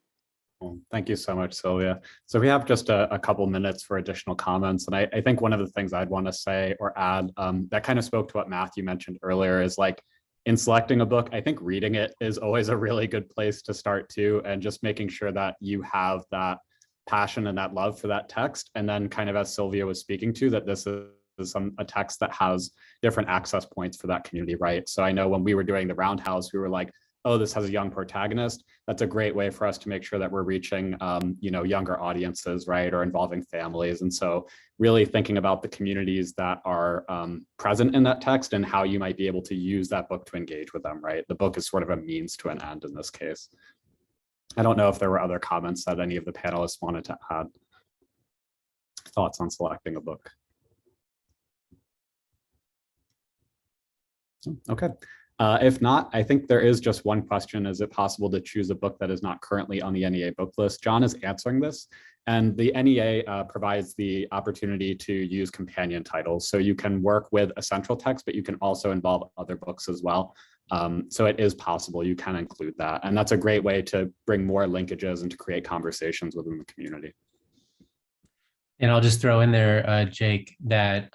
S2: Well, thank you so much, Sylvia. So we have just a couple minutes for additional comments. And I think one of the things I'd want to say or add that kind of spoke to what Matthew mentioned earlier is, like, in selecting a book, I think reading it is always a really good place to start too, and just making sure that you have that passion and that love for that text. And then, kind of as Sylvia was speaking to, that this is a text that has different access points for that community, right? So I know when we were doing the Roundhouse, we were like, oh, this has a young protagonist. That's a great way for us to make sure that we're reaching, younger audiences, right? Or involving families. And so really thinking about the communities that are present in that text and how you might be able to use that book to engage with them, right? The book is sort of a means to an end in this case. I don't know if there were other comments that any of the panelists wanted to add. Thoughts on selecting a book? Okay. If not, I think there is just one question. Is it possible to choose a book that is not currently on the NEA book list? John is answering this. And the NEA provides the opportunity to use companion titles. So you can work with a central text, but you can also involve other books as well. So it is possible, you can include that. And that's a great way to bring more linkages and to create conversations within the community.
S5: And I'll just throw in there, Jake, that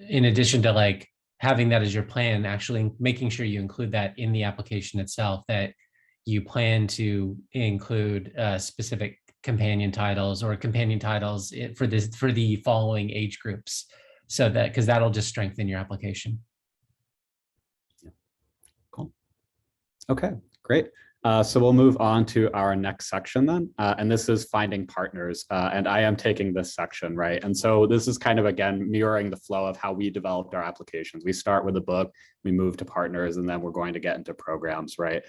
S5: in addition to like having that as your plan, actually making sure you include that in the application itself, that you plan to include specific companion titles or companion titles for the following age groups, so that, because that'll just strengthen your application.
S2: Cool. Okay, great. So we'll move on to our next section then, and this is finding partners, and I am taking this section, right? And so this is kind of, again, mirroring the flow of how we developed our applications. We start with a book, we move to partners, and then we're going to get into programs, right?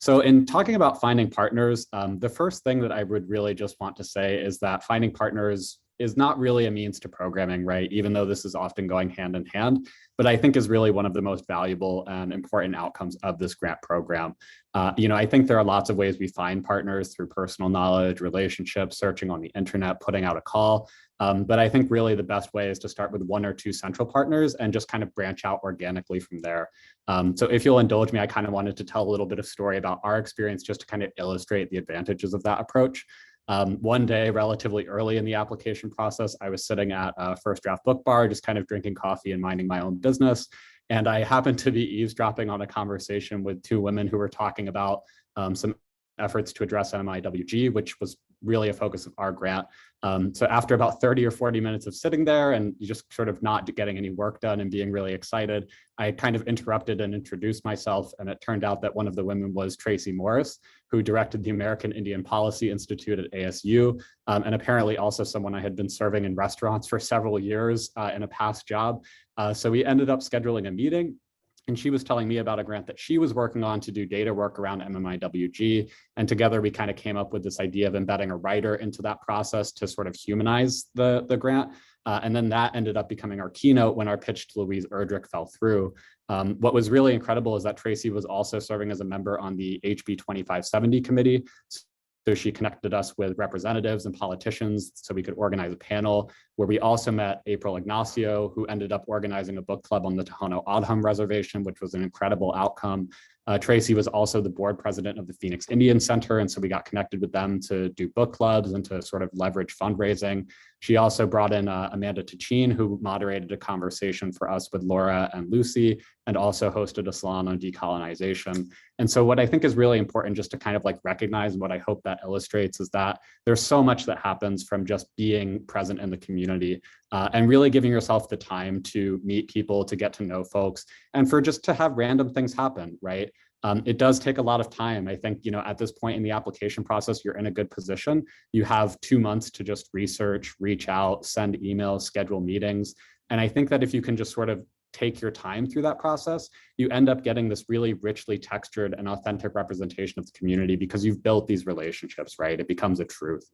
S2: So in talking about finding partners, the first thing that I would really just want to say is that finding partners is not really a means to programming, right? Even though this is often going hand in hand, but I think is really one of the most valuable and important outcomes of this grant program. I think there are lots of ways we find partners through personal knowledge, relationships, searching on the internet, putting out a call. But I think really the best way is to start with one or two central partners and just kind of branch out organically from there. So if you'll indulge me, I kind of wanted to tell a little bit of story about our experience just to kind of illustrate the advantages of that approach. One day, relatively early in the application process, I was sitting at a First Draft Book Bar, just kind of drinking coffee and minding my own business. And I happened to be eavesdropping on a conversation with two women who were talking about some efforts to address MMIWG, which was really a focus of our grant. So after about 30 or 40 minutes of sitting there and just sort of not getting any work done and being really excited, I kind of interrupted and introduced myself. And it turned out that one of the women was Tracy Morris, who directed the American Indian Policy Institute at ASU, and apparently also someone I had been serving in restaurants for several years in a past job. So we ended up scheduling a meeting. And she was telling me about a grant that she was working on to do data work around MMIWG. And together we kind of came up with this idea of embedding a writer into that process to sort of humanize the grant. And then that ended up becoming our keynote when our pitch to Louise Erdrich fell through. What was really incredible is that Tracy was also serving as a member on the HB 2570 committee. So she connected us with representatives and politicians so we could organize a panel where we also met April Ignacio, who ended up organizing a book club on the Tohono O'odham Reservation, which was an incredible outcome. Tracy was also the board president of the Phoenix Indian Center, and so we got connected with them to do book clubs and to sort of leverage fundraising. She also brought in Amanda Tichin, who moderated a conversation for us with Laura and Lucy, and also hosted a salon on decolonization. And so what I think is really important just to kind of like recognize, and what I hope that illustrates, is that there's so much that happens from just being present in the community and really giving yourself the time to meet people, to get to know folks, and for just to have random things happen, right? It does take a lot of time. I think, at this point in the application process, you're in a good position. You have 2 months to just research, reach out, send emails, schedule meetings. And I think that if you can just sort of take your time through that process, you end up getting this really richly textured and authentic representation of the community because you've built these relationships, right? It becomes a truth.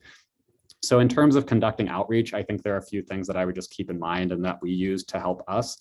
S2: So in terms of conducting outreach, I think there are a few things that I would just keep in mind and that we use to help us.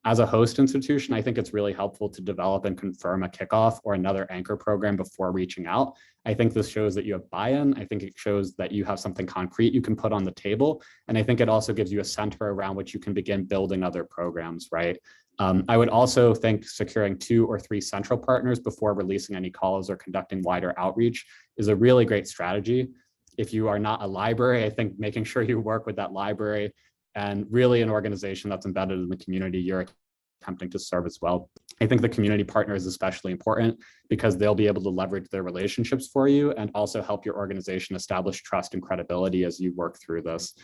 S2: As a host institution, I think it's really helpful to develop and confirm a kickoff or another anchor program before reaching out. I think this shows that you have buy-in. I think it shows that you have something concrete you can put on the table. And I think it also gives you a center around which you can begin building other programs, right? I would also think securing 2 or 3 central partners before releasing any calls or conducting wider outreach is a really great strategy. If you are not a library, I think making sure you work with that library and really an organization that's embedded in the community you're attempting to serve as well. I think the community partner is especially important because they'll be able to leverage their relationships for you and also help your organization establish trust and credibility as you work through this.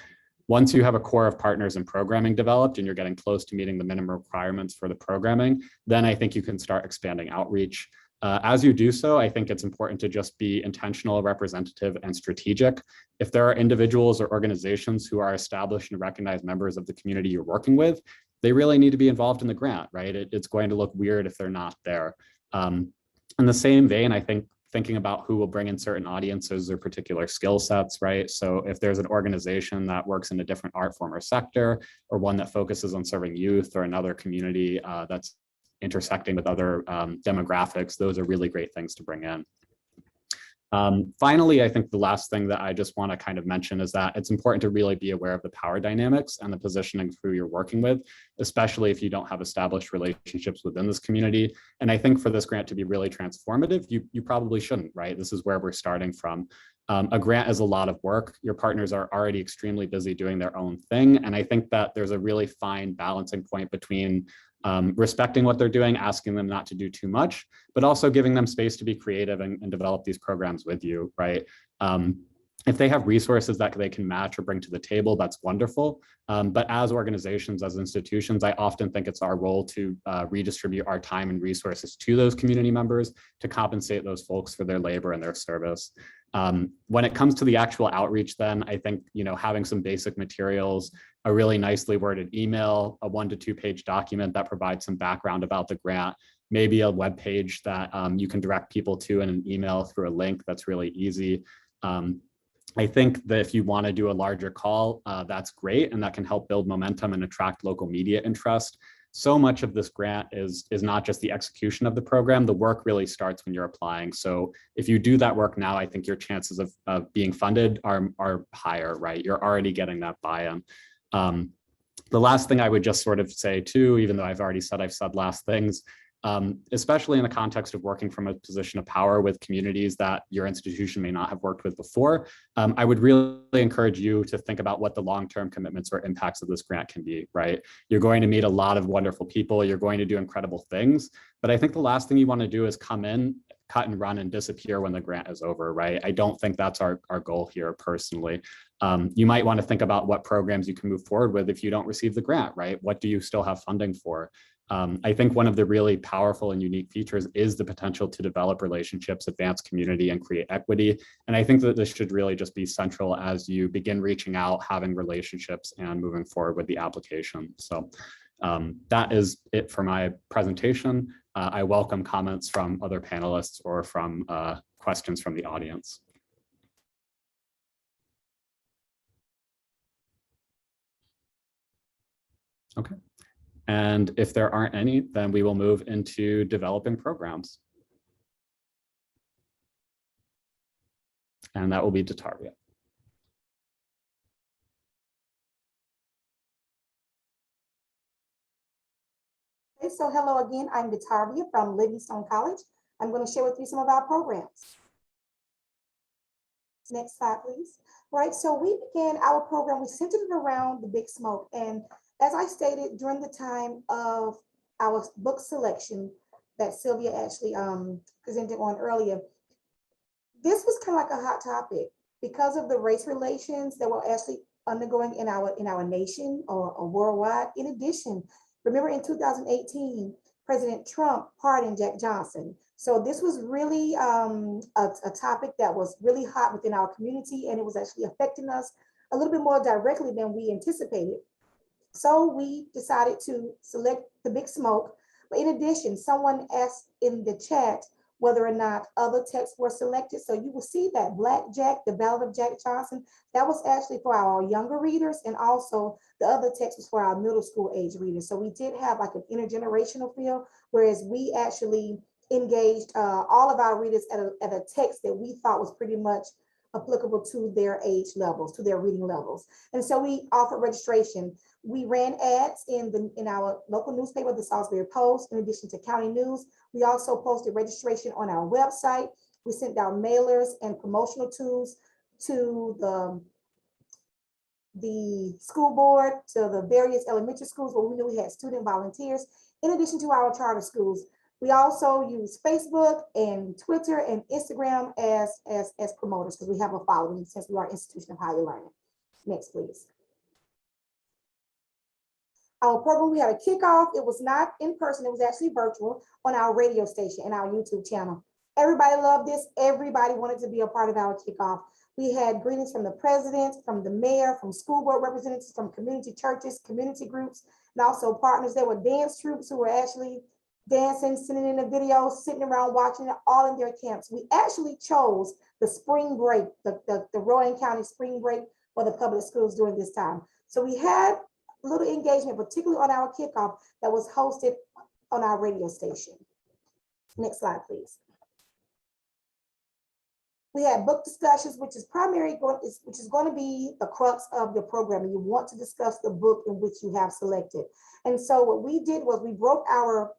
S2: Once you have a core of partners and programming developed and you're getting close to meeting the minimum requirements for the programming, then I think you can start expanding outreach. As you do so, I think it's important to just be intentional, representative, and strategic. If there are individuals or organizations who are established and recognized members of the community you're working with, they really need to be involved in the grant, right? It's going to look weird if they're not there. In the same vein, I think thinking about who will bring in certain audiences or particular skill sets, right? So if there's an organization that works in a different art form or sector, or one that focuses on serving youth or another community that's intersecting with other demographics, those are really great things to bring in. Finally, I think the last thing that I just want to kind of mention is that it's important to really be aware of the power dynamics and the positioning of who you're working with, especially if you don't have established relationships within this community. And I think for this grant to be really transformative, you probably shouldn't, right? This is where we're starting from. A grant is a lot of work. Your partners are already extremely busy doing their own thing. And I think that there's a really fine balancing point between respecting what they're doing, asking them not to do too much, but also giving them space to be creative and develop these programs with you, right? If they have resources that they can match or bring to the table, that's wonderful. But as organizations, as institutions, I often think it's our role to redistribute our time and resources to those community members to compensate those folks for their labor and their service. When it comes to the actual outreach, then I think, having some basic materials, a really nicely worded email, a 1 to 2 page document that provides some background about the grant, maybe a web page that you can direct people to in an email through a link that's really easy. I think that if you want to do a larger call, that's great, and that can help build momentum and attract local media interest. So much of this grant is not just the execution of the program. The work really starts when you're applying. So if you do that work now, I think your chances of being funded are higher, right? You're already getting that buy-in. The last thing I would just sort of say too, even though I've said last things, especially in the context of working from a position of power with communities that your institution may not have worked with before, I would really encourage you to think about what the long-term commitments or impacts of this grant can be, right? You're going to meet a lot of wonderful people, you're going to do incredible things, but I think the last thing you want to do is come in, cut and run and disappear when the grant is over, right? I don't think that's our goal here personally. You might want to think about what programs you can move forward with if you don't receive the grant, right? What do you still have funding for? I think one of the really powerful and unique features is the potential to develop relationships, advance community, and create equity. And I think that this should really just be central as you begin reaching out, having relationships, and moving forward with the application. So that is it for my presentation. I welcome comments from other panelists or from questions from the audience. Okay. And if there aren't any, then we will move into developing programs. And that will be Datavia.
S4: Okay, so hello again, I'm Datavia from Livingstone College. I'm going to share with you some of our programs. Next slide, please. All right, so we began our program, we centered it around the Big Smoke. And as I stated during the time of our book selection that Sylvia actually presented on earlier, this was kind of like a hot topic because of the race relations that were actually undergoing in our nation or worldwide. In addition, remember in 2018, President Trump pardoned Jack Johnson. So this was really a topic that was really hot within our community, and it was actually affecting us a little bit more directly than we anticipated. So we decided to select the Big Smoke. But in addition, someone asked in the chat whether or not other texts were selected. So you will see that Black Jack, the Ballad of Jack Johnson, that was actually for our younger readers, and also the other text was for our middle school age readers. So we did have like an intergenerational feel, whereas we actually engaged all of our readers at a text that we thought was pretty much applicable to their age levels, to their reading levels. And so we offered registration. We ran ads in our local newspaper, the Salisbury Post, in addition to county news. We also posted registration on our website. We sent out mailers and promotional tools to the school board, to the various elementary schools where we knew we had student volunteers, in addition to our charter schools. We also use Facebook and Twitter and Instagram as promoters because we have a following since we are an institution of higher learning. Next, please. Our program, we had a kickoff. It was not in person, it was actually virtual on our radio station and our YouTube channel. Everybody loved this. Everybody wanted to be a part of our kickoff. We had greetings from the president, from the mayor, from school board representatives, from community churches, community groups, and also partners. There were dance troupes who were actually dancing, sending in the videos, sitting around watching it all in their camps. We actually chose the spring break, the Rowan County spring break for the public schools during this time. So we had a little engagement, particularly on our kickoff that was hosted on our radio station. Next slide, please. We had book discussions, which is going to be the crux of your program. You want to discuss the book in which you have selected. And so what we did was we broke our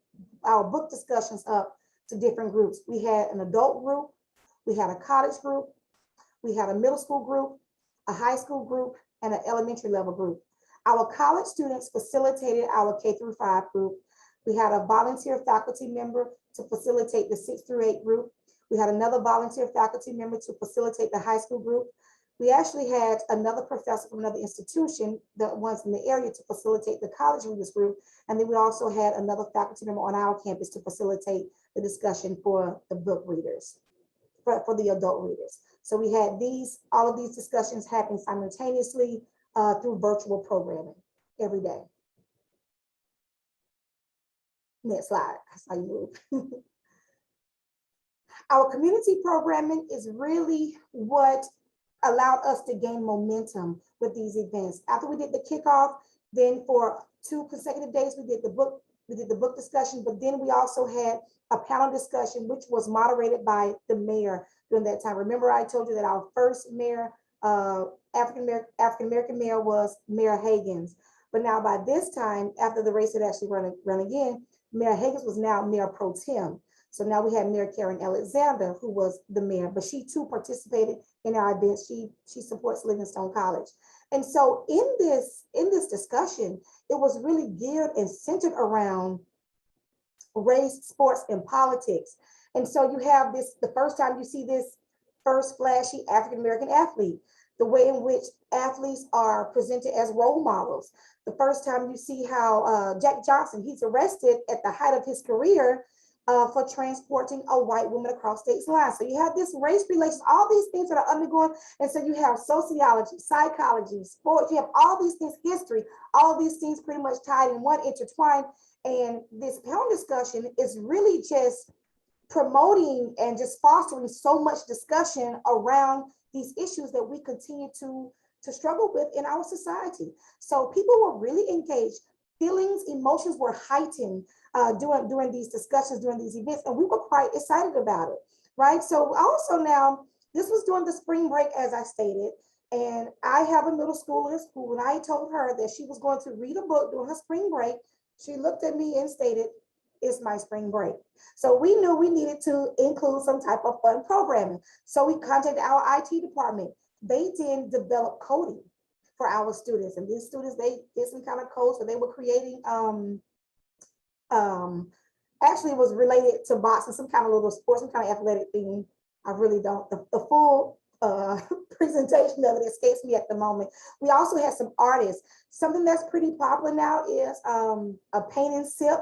S4: book discussions up to different groups. We had an adult group, we had a college group, we had a middle school group, a high school group, and an elementary level group. Our college students facilitated our K-5 group. We had a volunteer faculty member to facilitate the 6 through 8 group. We had another volunteer faculty member to facilitate the high school group. We actually had another professor from another institution, the ones in the area, to facilitate the college readers group. And then we also had another faculty member on our campus to facilitate the discussion for the book readers, for the adult readers. So we had all of these discussions happen simultaneously through virtual programming every day. Next slide, that's how you move. Our community programming is really what allowed us to gain momentum with these events. After we did the kickoff, then for 2 consecutive days, we did the book discussion, but then we also had a panel discussion, which was moderated by the mayor during that time. Remember, I told you that our first mayor, African-American mayor, was Mayor Hagins. But now by this time, after the race had actually run again, Mayor Hagins was now Mayor Pro Tem. So now we had Mayor Karen Alexander, who was the mayor, but she too participated in our events. She supports Livingstone College. And so in this discussion, it was really geared and centered around race, sports, and politics. And so you have this, the first time you see this first flashy African-American athlete, the way in which athletes are presented as role models. The first time you see how Jack Johnson, he's arrested at the height of his career for transporting a white woman across state lines. So you have this race relations, all these things that are undergoing. And so you have sociology, psychology, sports, you have all these things, history, all these things pretty much tied in one, intertwined. And this panel discussion is really just promoting and just fostering so much discussion around these issues that we continue to struggle with in our society. So people were really engaged. Feelings, emotions were heightened during these discussions, during these events, and we were quite excited about it, right? So also now, this was during the spring break, as I stated, and I have a middle schooler who, when I told her that she was going to read a book during her spring break, she looked at me and stated, "It's my spring break." So we knew we needed to include some type of fun programming. So we contacted our IT department. They then developed coding for our students. And these students, they did some kind of codes where they were creating, actually it was related to boxing, some kind of little sports, some kind of athletic thing. I really don't, the full presentation of it escapes me at the moment. We also had some artists. Something that's pretty popular now is a paint and sip.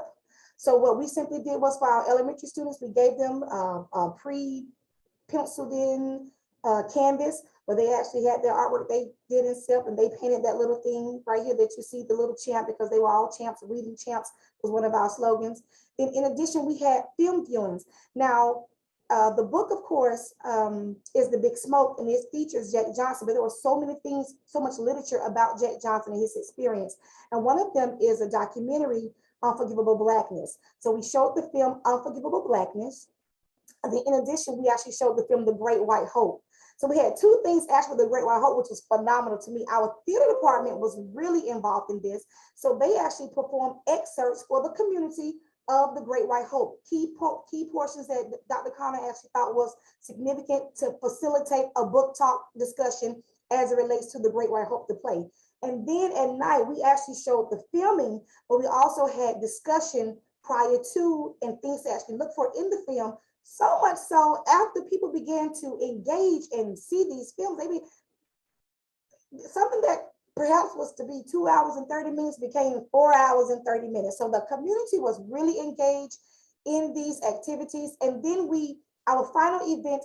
S4: So what we simply did was, for our elementary students, we gave them a pre-penciled in canvas where they actually had their artwork they did in SIP, and they painted that little thing right here that you see, the little champ, because they were all champs. Reading champs was one of our slogans. And in addition, we had film viewings. Now, the book, of course, is The Big Smoke, and it features Jack Johnson, but there were so many things, so much literature about Jack Johnson and his experience. And one of them is a documentary, Unforgivable Blackness. So we showed the film Unforgivable Blackness. And then in addition, we actually showed the film The Great White Hope. So we had 2 things actually, The Great White Hope, which was phenomenal to me. Our theater department was really involved in this. So they actually performed excerpts for the community of The Great White Hope. Key portions that Dr. Connor actually thought was significant to facilitate a book talk discussion as it relates to The Great White Hope, the play. And then at night, we actually showed the filming, but we also had discussion prior to and things to actually look for in the film. So much so, after people began to engage and see these films, something that perhaps was to be 2 hours and 30 minutes became 4 hours and 30 minutes. So the community was really engaged in these activities. And then our final event,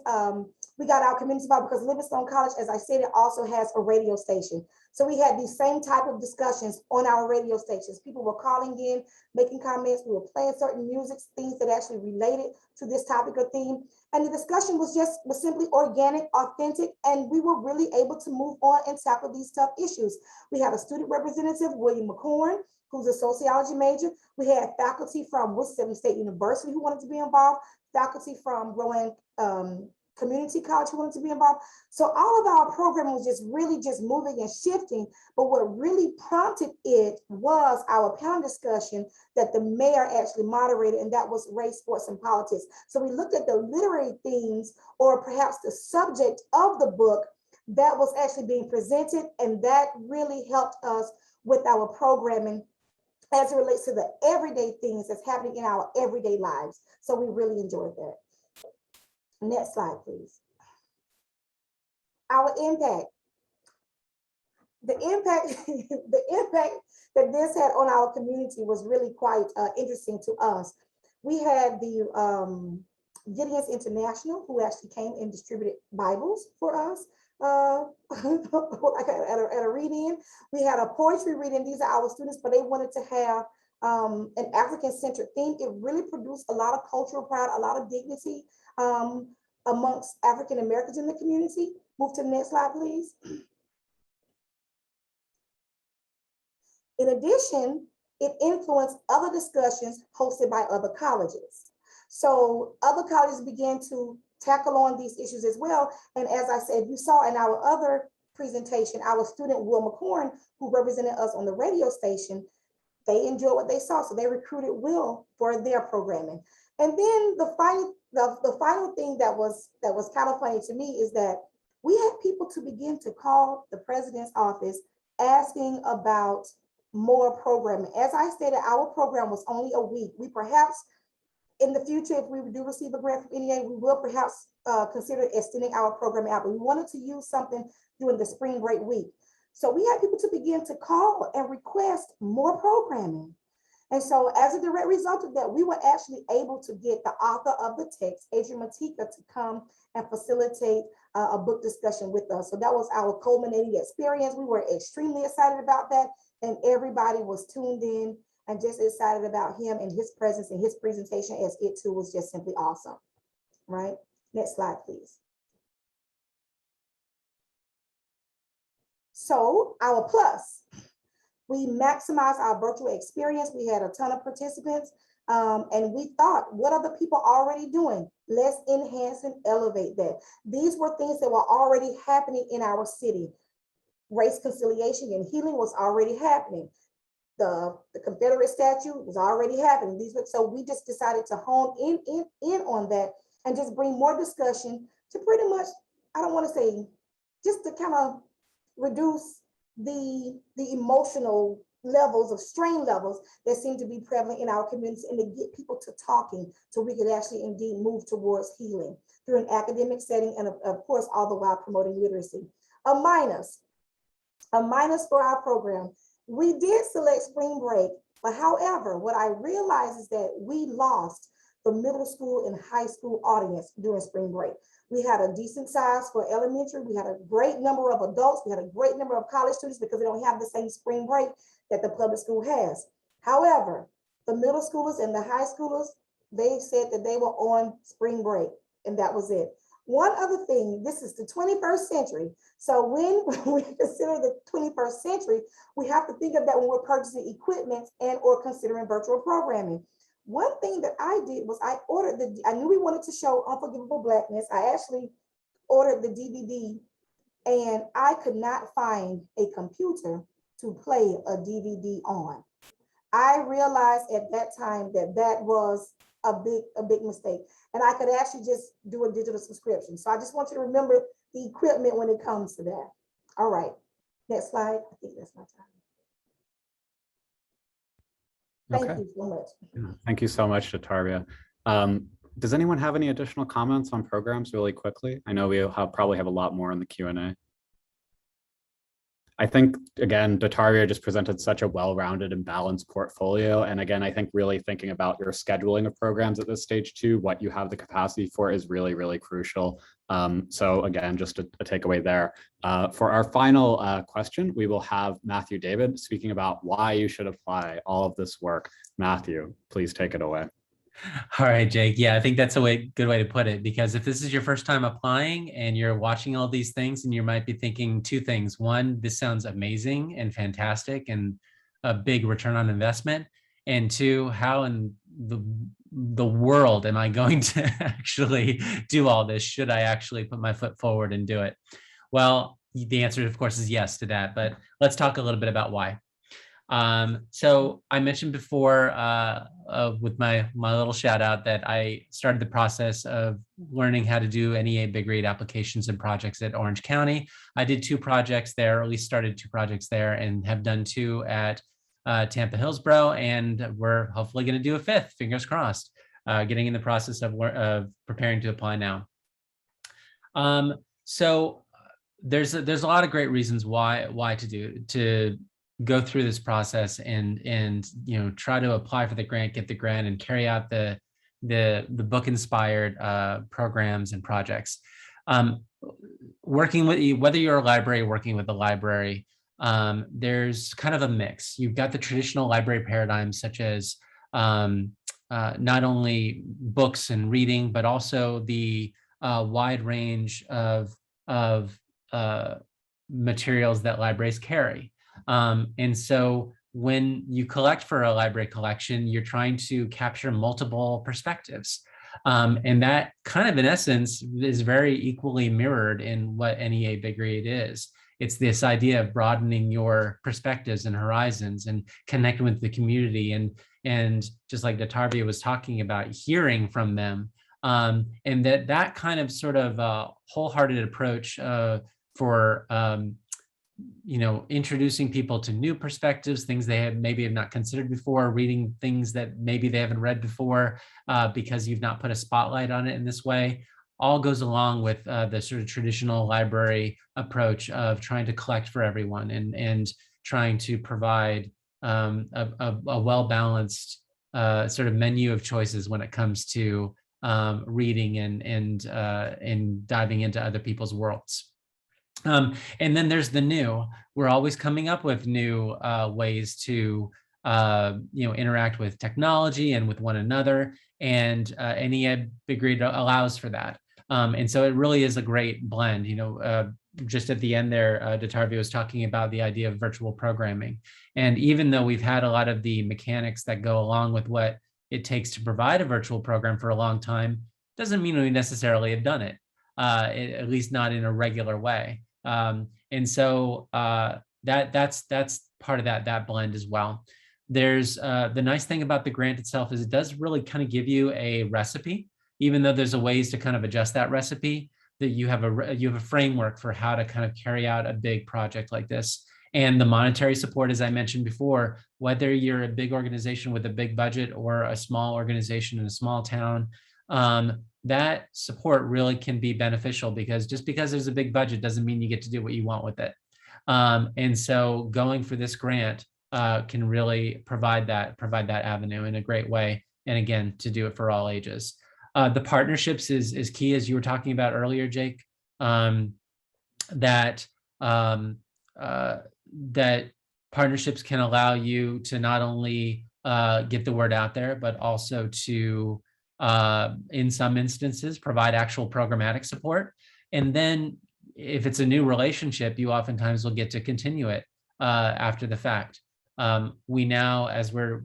S4: We got our community involved because Livingstone College, as I said, it also has a radio station. So we had these same type of discussions on our radio stations. People were calling in, making comments. We were playing certain music, things that actually related to this topic or theme. And the discussion was simply organic, authentic, and we were really able to move on and tackle these tough issues. We had a student representative, William McCorn, who's a sociology major. We had faculty from Wichita State University who wanted to be involved, faculty from Rowan Community College who wanted to be involved. So all of our programming was just really just moving and shifting. But what really prompted it was our panel discussion that the mayor actually moderated, and that was race, sports, and politics. So we looked at the literary themes or perhaps the subject of the book that was actually being presented, and that really helped us with our programming as it relates to the everyday things that's happening in our everyday lives. So we really enjoyed that. Next slide, please. Our impact. The impact that this had on our community was really quite interesting to us. We had the Gideon's International, who actually came and distributed Bibles for us. Like at a read-in. We had a poetry reading. These are our students, but they wanted to have an African-centered theme. It really produced a lot of cultural pride, a lot of dignity amongst African Americans in the community. Move to the next slide, please. In addition, it influenced other discussions hosted by other colleges. So other colleges began to tackle on these issues as well. And as I said, you saw in our other presentation, our student Will McCorn, who represented us on the radio station, they enjoyed what they saw. So they recruited Will for their programming. And then the final thing that was kind of funny to me is that we had people to begin to call the president's office asking about more programming. As I stated, our program was only a week. We perhaps in the future, if we do receive a grant from NEA, we will perhaps consider extending our program out, but we wanted to use something during the spring break week. So we had people to begin to call and request more programming. And so as a direct result of that, we were actually able to get the author of the text, Adrian Matika, to come and facilitate a book discussion with us. So that was our culminating experience. We were extremely excited about that, and everybody was tuned in and just excited about him and his presence and his presentation, as it too was just simply awesome, right? Next slide, please. So our plus, we maximized our virtual experience. We had a ton of participants, and we thought, what are the people already doing? Let's enhance and elevate that. These were things that were already happening in our city. Race conciliation and healing was already happening. The Confederate statue was already happening. So we just decided to hone in on that and just bring more discussion to pretty much, I don't want to say, just to kind of reduce the emotional levels of strain levels that seem to be prevalent in our communities, and to get people to talking so we could actually indeed move towards healing through an academic setting, and of course, all the while promoting literacy. A minus for our program. We did select spring break, but however, what I realized is that we lost the middle school and high school audience during spring break. We had a decent size for elementary. We had a great number of adults. We had a great number of college students because they don't have the same spring break that the public school has. However, the middle schoolers and the high schoolers, they said that they were on spring break, and that was it. One other thing, this is the 21st century. So when we consider the 21st century, we have to think of that when we're purchasing equipment and or considering virtual programming. One thing that I did was I knew we wanted to show Unforgivable Blackness. I actually ordered the DVD, and I could not find a computer to play a DVD on. I realized at that time that that was a big mistake, and I could actually just do a digital subscription. So I just want you to remember the equipment when it comes to that. All right, next slide. I think that's my time. Thank you so much.
S2: Thank you so much, Datarbia. Does anyone have any additional comments on programs really quickly? I know we probably have a lot more in the Q&A. I think, again, Datarvia just presented such a well-rounded and balanced portfolio. And again, I think really thinking about your scheduling of programs at this stage too, what you have the capacity for is really, really crucial. So again, just a takeaway there. For our final question, we will have Matthew David speaking about why you should apply all of this work. Matthew, please take it away.
S5: All right, Jake. Yeah, I think that's a good way to put it, because if this is your first time applying and you're watching all these things, and you might be thinking two things. One, this sounds amazing and fantastic and a big return on investment. And two, how in the world am I going to actually do all this? Should I actually put my foot forward and do it? Well, the answer, of course, is yes to that. But let's talk a little bit about why. So I mentioned before with my little shout out that I started the process of learning how to do NEA Big Read applications and projects at Orange County. I did 2 projects there, or at least started 2 projects there, and have done 2 at Tampa Hillsborough, and we're hopefully going to do a 5th, fingers crossed, getting in the process of preparing to apply now. So there's a lot of great reasons why to go through this process and try to apply for the grant, get the grant, and carry out the book inspired programs and projects. Working with, whether you're a library, working with a library, there's kind of a mix. You've got the traditional library paradigms, such as not only books and reading, but also the wide range of materials that libraries carry. And so when you collect for a library collection, you're trying to capture multiple perspectives. And that kind of, in essence, is very equally mirrored in what NEA Big Read is. It's this idea of broadening your perspectives and horizons and connecting with the community, and just like Datarvia was talking about, hearing from them. And that kind of sort of wholehearted approach for introducing people to new perspectives, things they maybe have not considered before, reading things that maybe they haven't read before because you've not put a spotlight on it in this way, all goes along with the sort of traditional library approach of trying to collect for everyone and trying to provide a well-balanced sort of menu of choices when it comes to reading and diving into other people's worlds. And then there's the new. We're always coming up with new ways to interact with technology and with one another, and NEA Big Read allows for that. And so it really is a great blend. Just at the end there, Datarvia was talking about the idea of virtual programming. And even though we've had a lot of the mechanics that go along with what it takes to provide a virtual program for a long time, doesn't mean we necessarily have done it, at least not in a regular way. And so that's part of that blend as well. There's the nice thing about the grant itself is it does really kind of give you a recipe, even though there's a ways to kind of adjust that recipe, that you have a framework for how to kind of carry out a big project like this. And the monetary support, as I mentioned before, whether you're a big organization with a big budget or a small organization in a small town, that support really can be beneficial, because just because there's a big budget doesn't mean you get to do what you want with it. And so going for this grant can really provide that avenue in a great way. And again, to do it for all ages. The partnerships is key, as you were talking about earlier, Jake, that partnerships can allow you to not only get the word out there, but also to, in some instances, provide actual programmatic support. And then if it's a new relationship, you oftentimes will get to continue it after the fact. We now, as we're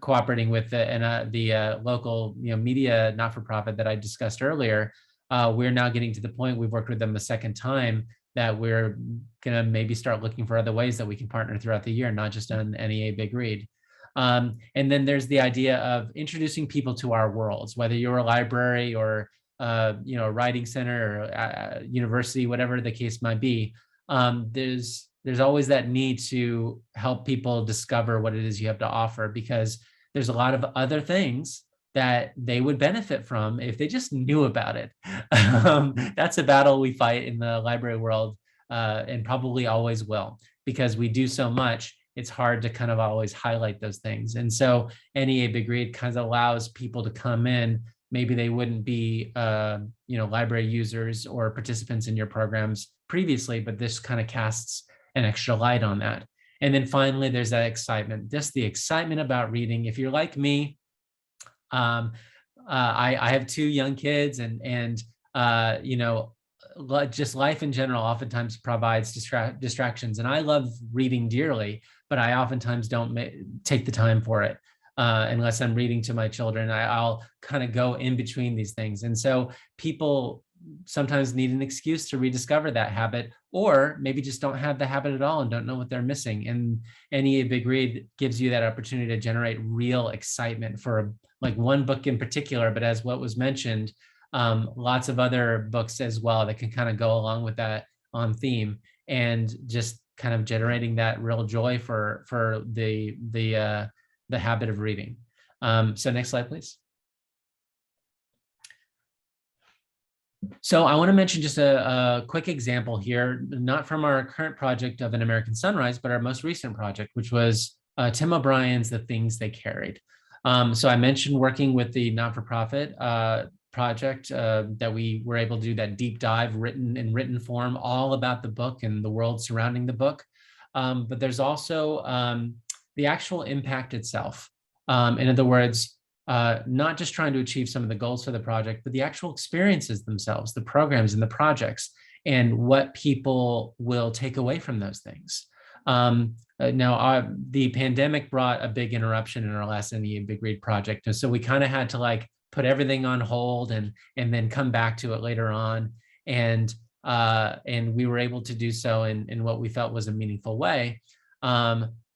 S5: cooperating with the local media not-for-profit that I discussed earlier, we're now getting to the point, we've worked with them a second time, that we're gonna maybe start looking for other ways that we can partner throughout the year, not just on NEA Big Read. And then there's the idea of introducing people to our worlds, whether you're a library or a writing center or university, whatever the case might be. There's always that need to help people discover what it is you have to offer, because there's a lot of other things that they would benefit from if they just knew about it. That's a battle we fight in the library world and probably always will, because we do so much. It's hard to kind of always highlight those things. And so NEA Big Read kind of allows people to come in. Maybe they wouldn't be, library users or participants in your programs previously, but this kind of casts an extra light on that. And then finally, there's that excitement, just the excitement about reading. If you're like me, I have 2 young kids, and just life in general oftentimes provides distractions. And I love reading dearly, but I oftentimes don't take the time for it unless I'm reading to my children. I'll kind of go in between these things. And so people sometimes need an excuse to rediscover that habit, or maybe just don't have the habit at all and don't know what they're missing. And NEA Big Read gives you that opportunity to generate real excitement for like one book in particular, but as what was mentioned, lots of other books as well that can kind of go along with that on theme, and just kind of generating that real joy for the habit of reading. So next slide, please. So I want to mention just a quick example here, not from our current project of An American Sunrise, but our most recent project, which was Tim O'Brien's The Things They Carried. So I mentioned working with the not-for-profit project that we were able to do that deep dive in written form, all about the book and the world surrounding the book. But there's also the actual impact itself. In other words, not just trying to achieve some of the goals for the project, but the actual experiences themselves, the programs and the projects, and what people will take away from those things. Now, the pandemic brought a big interruption in our last NEA Big Read project. And so we kind of had to like put everything on hold and then come back to it later on. And we were able to do so in what we felt was a meaningful way.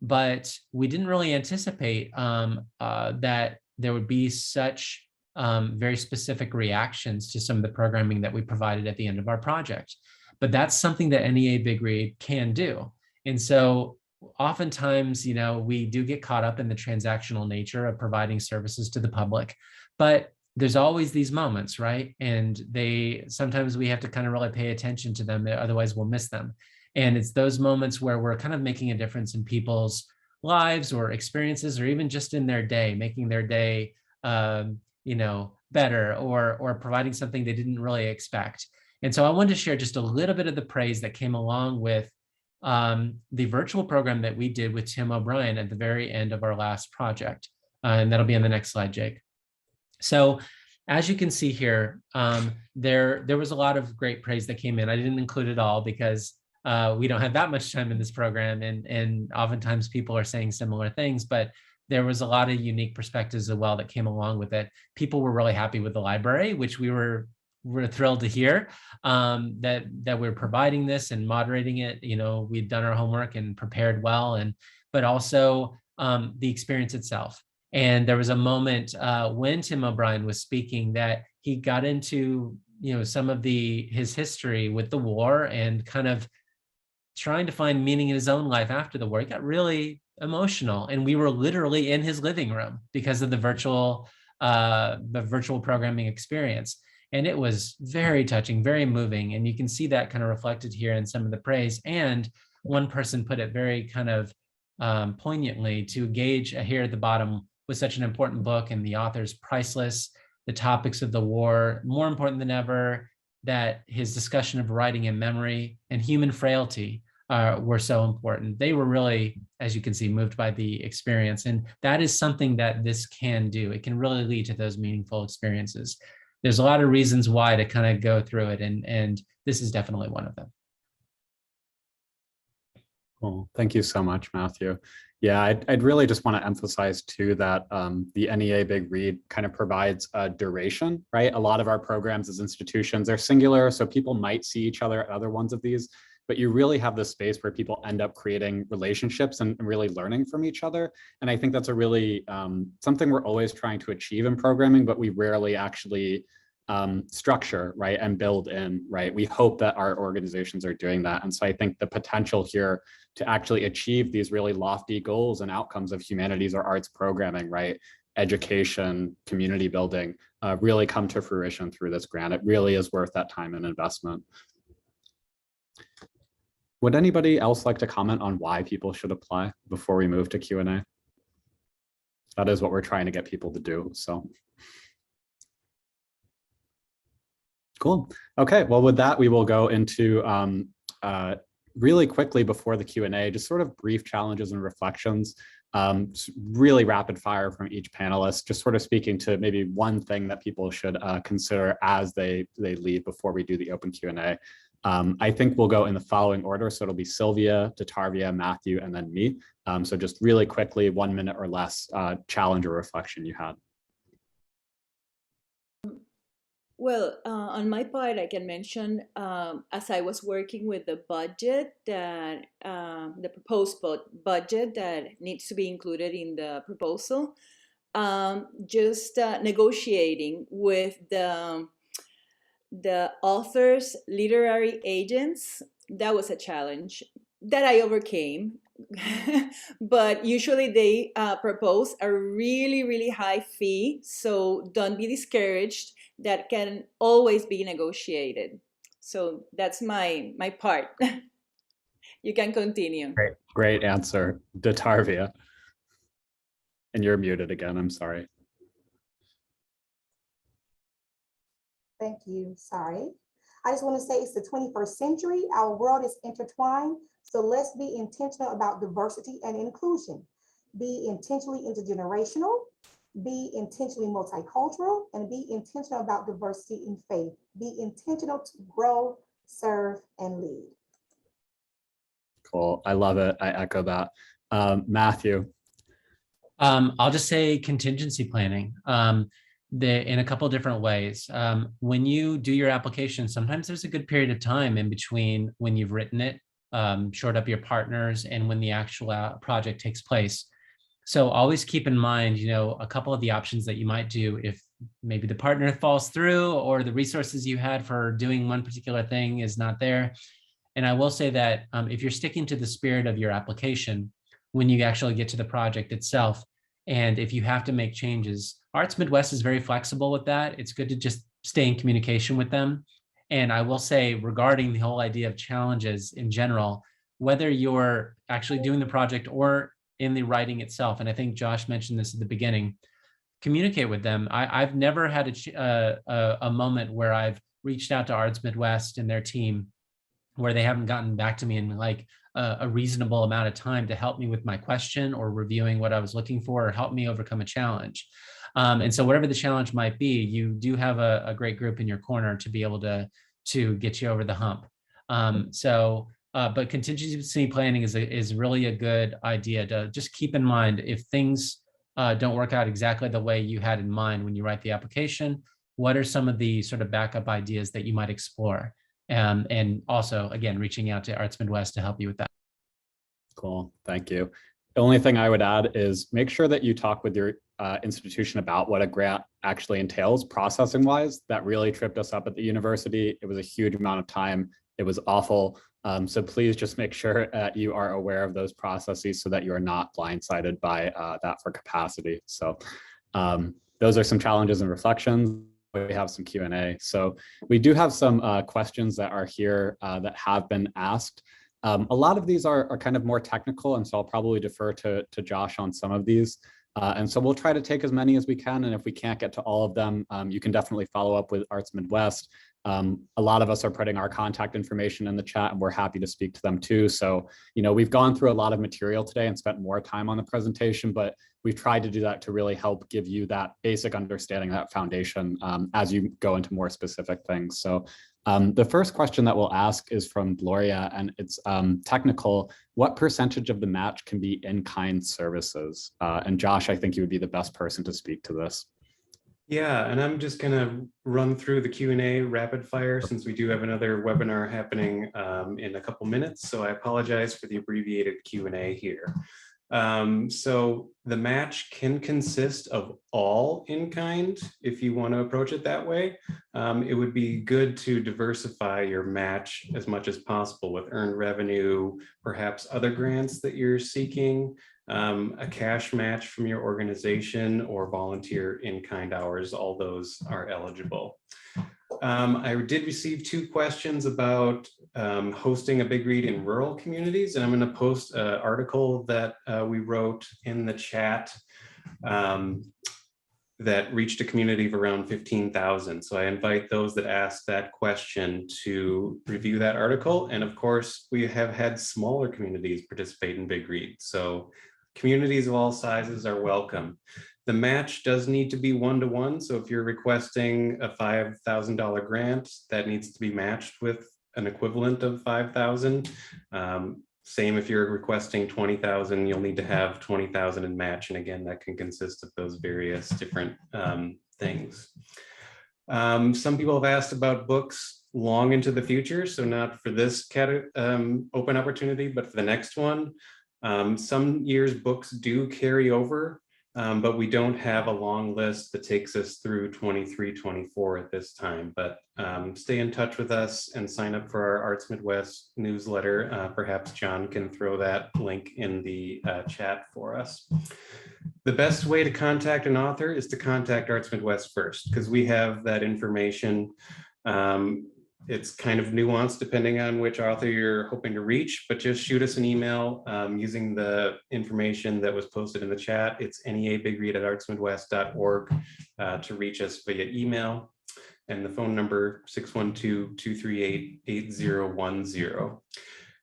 S5: But we didn't really anticipate that there would be such very specific reactions to some of the programming that we provided at the end of our project. But that's something that NEA Big Read can do. And so oftentimes, we do get caught up in the transactional nature of providing services to the public, but there's always these moments, right? And sometimes we have to kind of really pay attention to them, otherwise we'll miss them. And it's those moments where we're kind of making a difference in people's lives or experiences, or even just in their day, making their day, better, or providing something they didn't really expect. And so I wanted to share just a little bit of the praise that came along with the virtual program that we did with Tim O'Brien at the very end of our last project. And that'll be on the next slide, Jake. So as you can see here, there was a lot of great praise that came in. I didn't include it all because we don't have that much time in this program, and oftentimes people are saying similar things, but there was a lot of unique perspectives as well that came along with it. People were really happy with the library, which we're thrilled to hear, that we're providing this and moderating it. We'd done our homework and prepared well, but also the experience itself. And there was a moment when Tim O'Brien was speaking that he got into some of his history with the war and kind of trying to find meaning in his own life after the war. He got really emotional, and we were literally in his living room because of the virtual programming experience. And it was very touching, very moving. And you can see that kind of reflected here in some of the praise. And one person put it very kind of poignantly, to engage here at the bottom with such an important book and the author's priceless, the topics of the war, more important than ever, that his discussion of writing and memory and human frailty were so important. They were really, as you can see, moved by the experience. And that is something that this can do. It can really lead to those meaningful experiences. There's a lot of reasons why to kind of go through it, and this is definitely one of them.
S2: Cool. Thank you so much, Matthew. Yeah, I'd really just want to emphasize too that the NEA Big Read kind of provides a duration, right? A lot of our programs as institutions are singular, so people might see each other at other ones of these, but you really have this space where people end up creating relationships and really learning from each other. And I think that's a really something we're always trying to achieve in programming, but we rarely actually structure, right, and build in, right? We hope that our organizations are doing that. And so I think the potential here to actually achieve these really lofty goals and outcomes of humanities or arts programming, right, education, community building, really come to fruition through this grant. It really is worth that time and investment. Would anybody else like to comment on why people should apply before we move to Q&A? That is what we're trying to get people to do, so. Cool. Okay, well, with that, we will go into really quickly before the Q&A, just sort of brief challenges and reflections, really rapid fire from each panelist, just sort of speaking to maybe one thing that people should consider as they leave before we do the open Q&A. I think we'll go in the following order. So it'll be Sylvia, Datharvia, Matthew, and then me. So just really quickly, 1 minute or less, challenge or reflection you had.
S3: Well, on my part, I can mention, as I was working with the budget, that the proposed budget that needs to be included in the proposal, just negotiating with the author's literary agents, that was a challenge that I overcame. But usually they propose a really, really high fee, so don't be discouraged. That can always be negotiated. So that's my part. You can continue.
S2: Great answer, Datharvia. And you're muted again, I'm sorry.
S4: Thank you, sorry. I just want to say it's the 21st century. Our world is intertwined. So let's be intentional about diversity and inclusion. Be intentionally intergenerational, be intentionally multicultural, and be intentional about diversity in faith. Be intentional to grow, serve, and lead.
S2: Cool, I love it, I echo that. Matthew.
S5: I'll just say contingency planning. In a couple of different ways. When you do your application, sometimes there's a good period of time in between when you've written it, shored up your partners, and when the actual project takes place. So always keep in mind, a couple of the options that you might do if maybe the partner falls through or the resources you had for doing one particular thing is not there. And I will say that if you're sticking to the spirit of your application, when you actually get to the project itself, and if you have to make changes, Arts Midwest is very flexible with that. It's good to just stay in communication with them. And I will say, regarding the whole idea of challenges in general, whether you're actually doing the project or in the writing itself, and I think Josh mentioned this at the beginning, communicate with them. I've never had a moment where I've reached out to Arts Midwest and their team where they haven't gotten back to me in like a reasonable amount of time to help me with my question or reviewing what I was looking for or help me overcome a challenge. And so whatever the challenge might be, you do have a great group in your corner to be able to get you over the hump. But contingency planning is really a good idea to just keep in mind if things don't work out exactly the way you had in mind when you write the application, what are some of the sort of backup ideas that you might explore? And also, again, reaching out to Arts Midwest to help you with that.
S2: Cool, thank you. The only thing I would add is make sure that you talk with your institution about what a grant actually entails processing wise. That really tripped us up at the university. It was a huge amount of time. It was awful. So please just make sure you are aware of those processes so that you are not blindsided by that for capacity. So those are some challenges and reflections. We have some Q&A. So we do have some questions that are here that have been asked. A lot of these are kind of more technical, and so I'll probably defer to Josh on some of these. And so we'll try to take as many as we can, and if we can't get to all of them, you can definitely follow up with Arts Midwest. A lot of us are putting our contact information in the chat, and we're happy to speak to them too. So, we've gone through a lot of material today and spent more time on the presentation, but we've tried to do that to really help give you that basic understanding, that foundation as you go into more specific things. So the first question that we'll ask is from Gloria, and it's technical. What percentage of the match can be in-kind services? And Josh, I think you would be the best person to speak to this.
S1: Yeah, and I'm just going to run through the Q&A rapid fire since we do have another webinar happening in a couple minutes. So I apologize for the abbreviated Q&A here. So the match can consist of all in-kind if you want to approach it that way. It would be good to diversify your match as much as possible with earned revenue, perhaps other grants that you're seeking, a cash match from your organization, or volunteer in-kind hours. All those are eligible. I did receive 2 questions about hosting a big read in rural communities, and I'm going to post an article that we wrote in the chat that reached a community of around 15,000. So I invite those that asked that question to review that article. And of course, we have had smaller communities participate in Big Read. So communities of all sizes are welcome. The match does need to be 1-to-1. So if you're requesting a $5,000 grant, that needs to be matched with an equivalent of 5,000. Same if you're requesting 20,000, you'll need to have 20,000 in match. And again, that can consist of those various different things. Some people have asked about books long into the future. So not for this open opportunity, but for the next one. Some years books do carry over, but we don't have a long list that takes us through 23, 24 at this time. But stay in touch with us and sign up for our Arts Midwest newsletter. Perhaps John can throw that link in the chat for us. The best way to contact an author is to contact Arts Midwest first, because we have that information. It's kind of nuanced depending on which author you're hoping to reach, but just shoot us an email using the information that was posted in the chat. It's neabigread@artsmidwest.org to reach us via email, and the phone number 612-238-8010.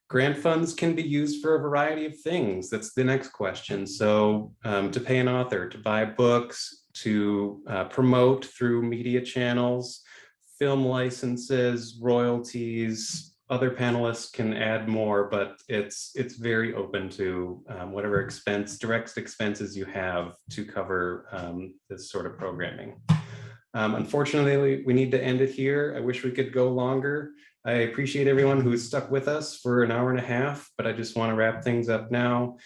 S1: Grant funds can be used for a variety of things. That's the next question. So to pay an author, to buy books, to promote through media channels, film licenses, royalties, other panelists can add more, but it's very open to whatever direct expenses you have to cover this sort of programming. Unfortunately, we need to end it here. I wish we could go longer. I appreciate everyone who's stuck with us for an hour and a half, but I just want to wrap things up now.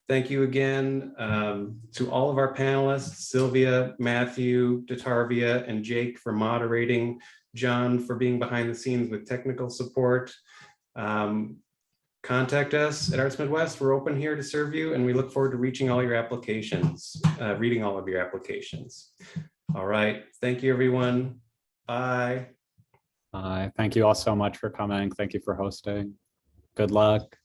S1: Thank you again to all of our panelists, Sylvia, Matthew, Datarvia, and Jake for moderating, John for being behind the scenes with technical support. Contact us at Arts Midwest. We're open here to serve you, and we look forward to reading all of your applications. All right, thank you, everyone. Bye.
S2: Thank you all so much for coming. Thank you for hosting. Good luck.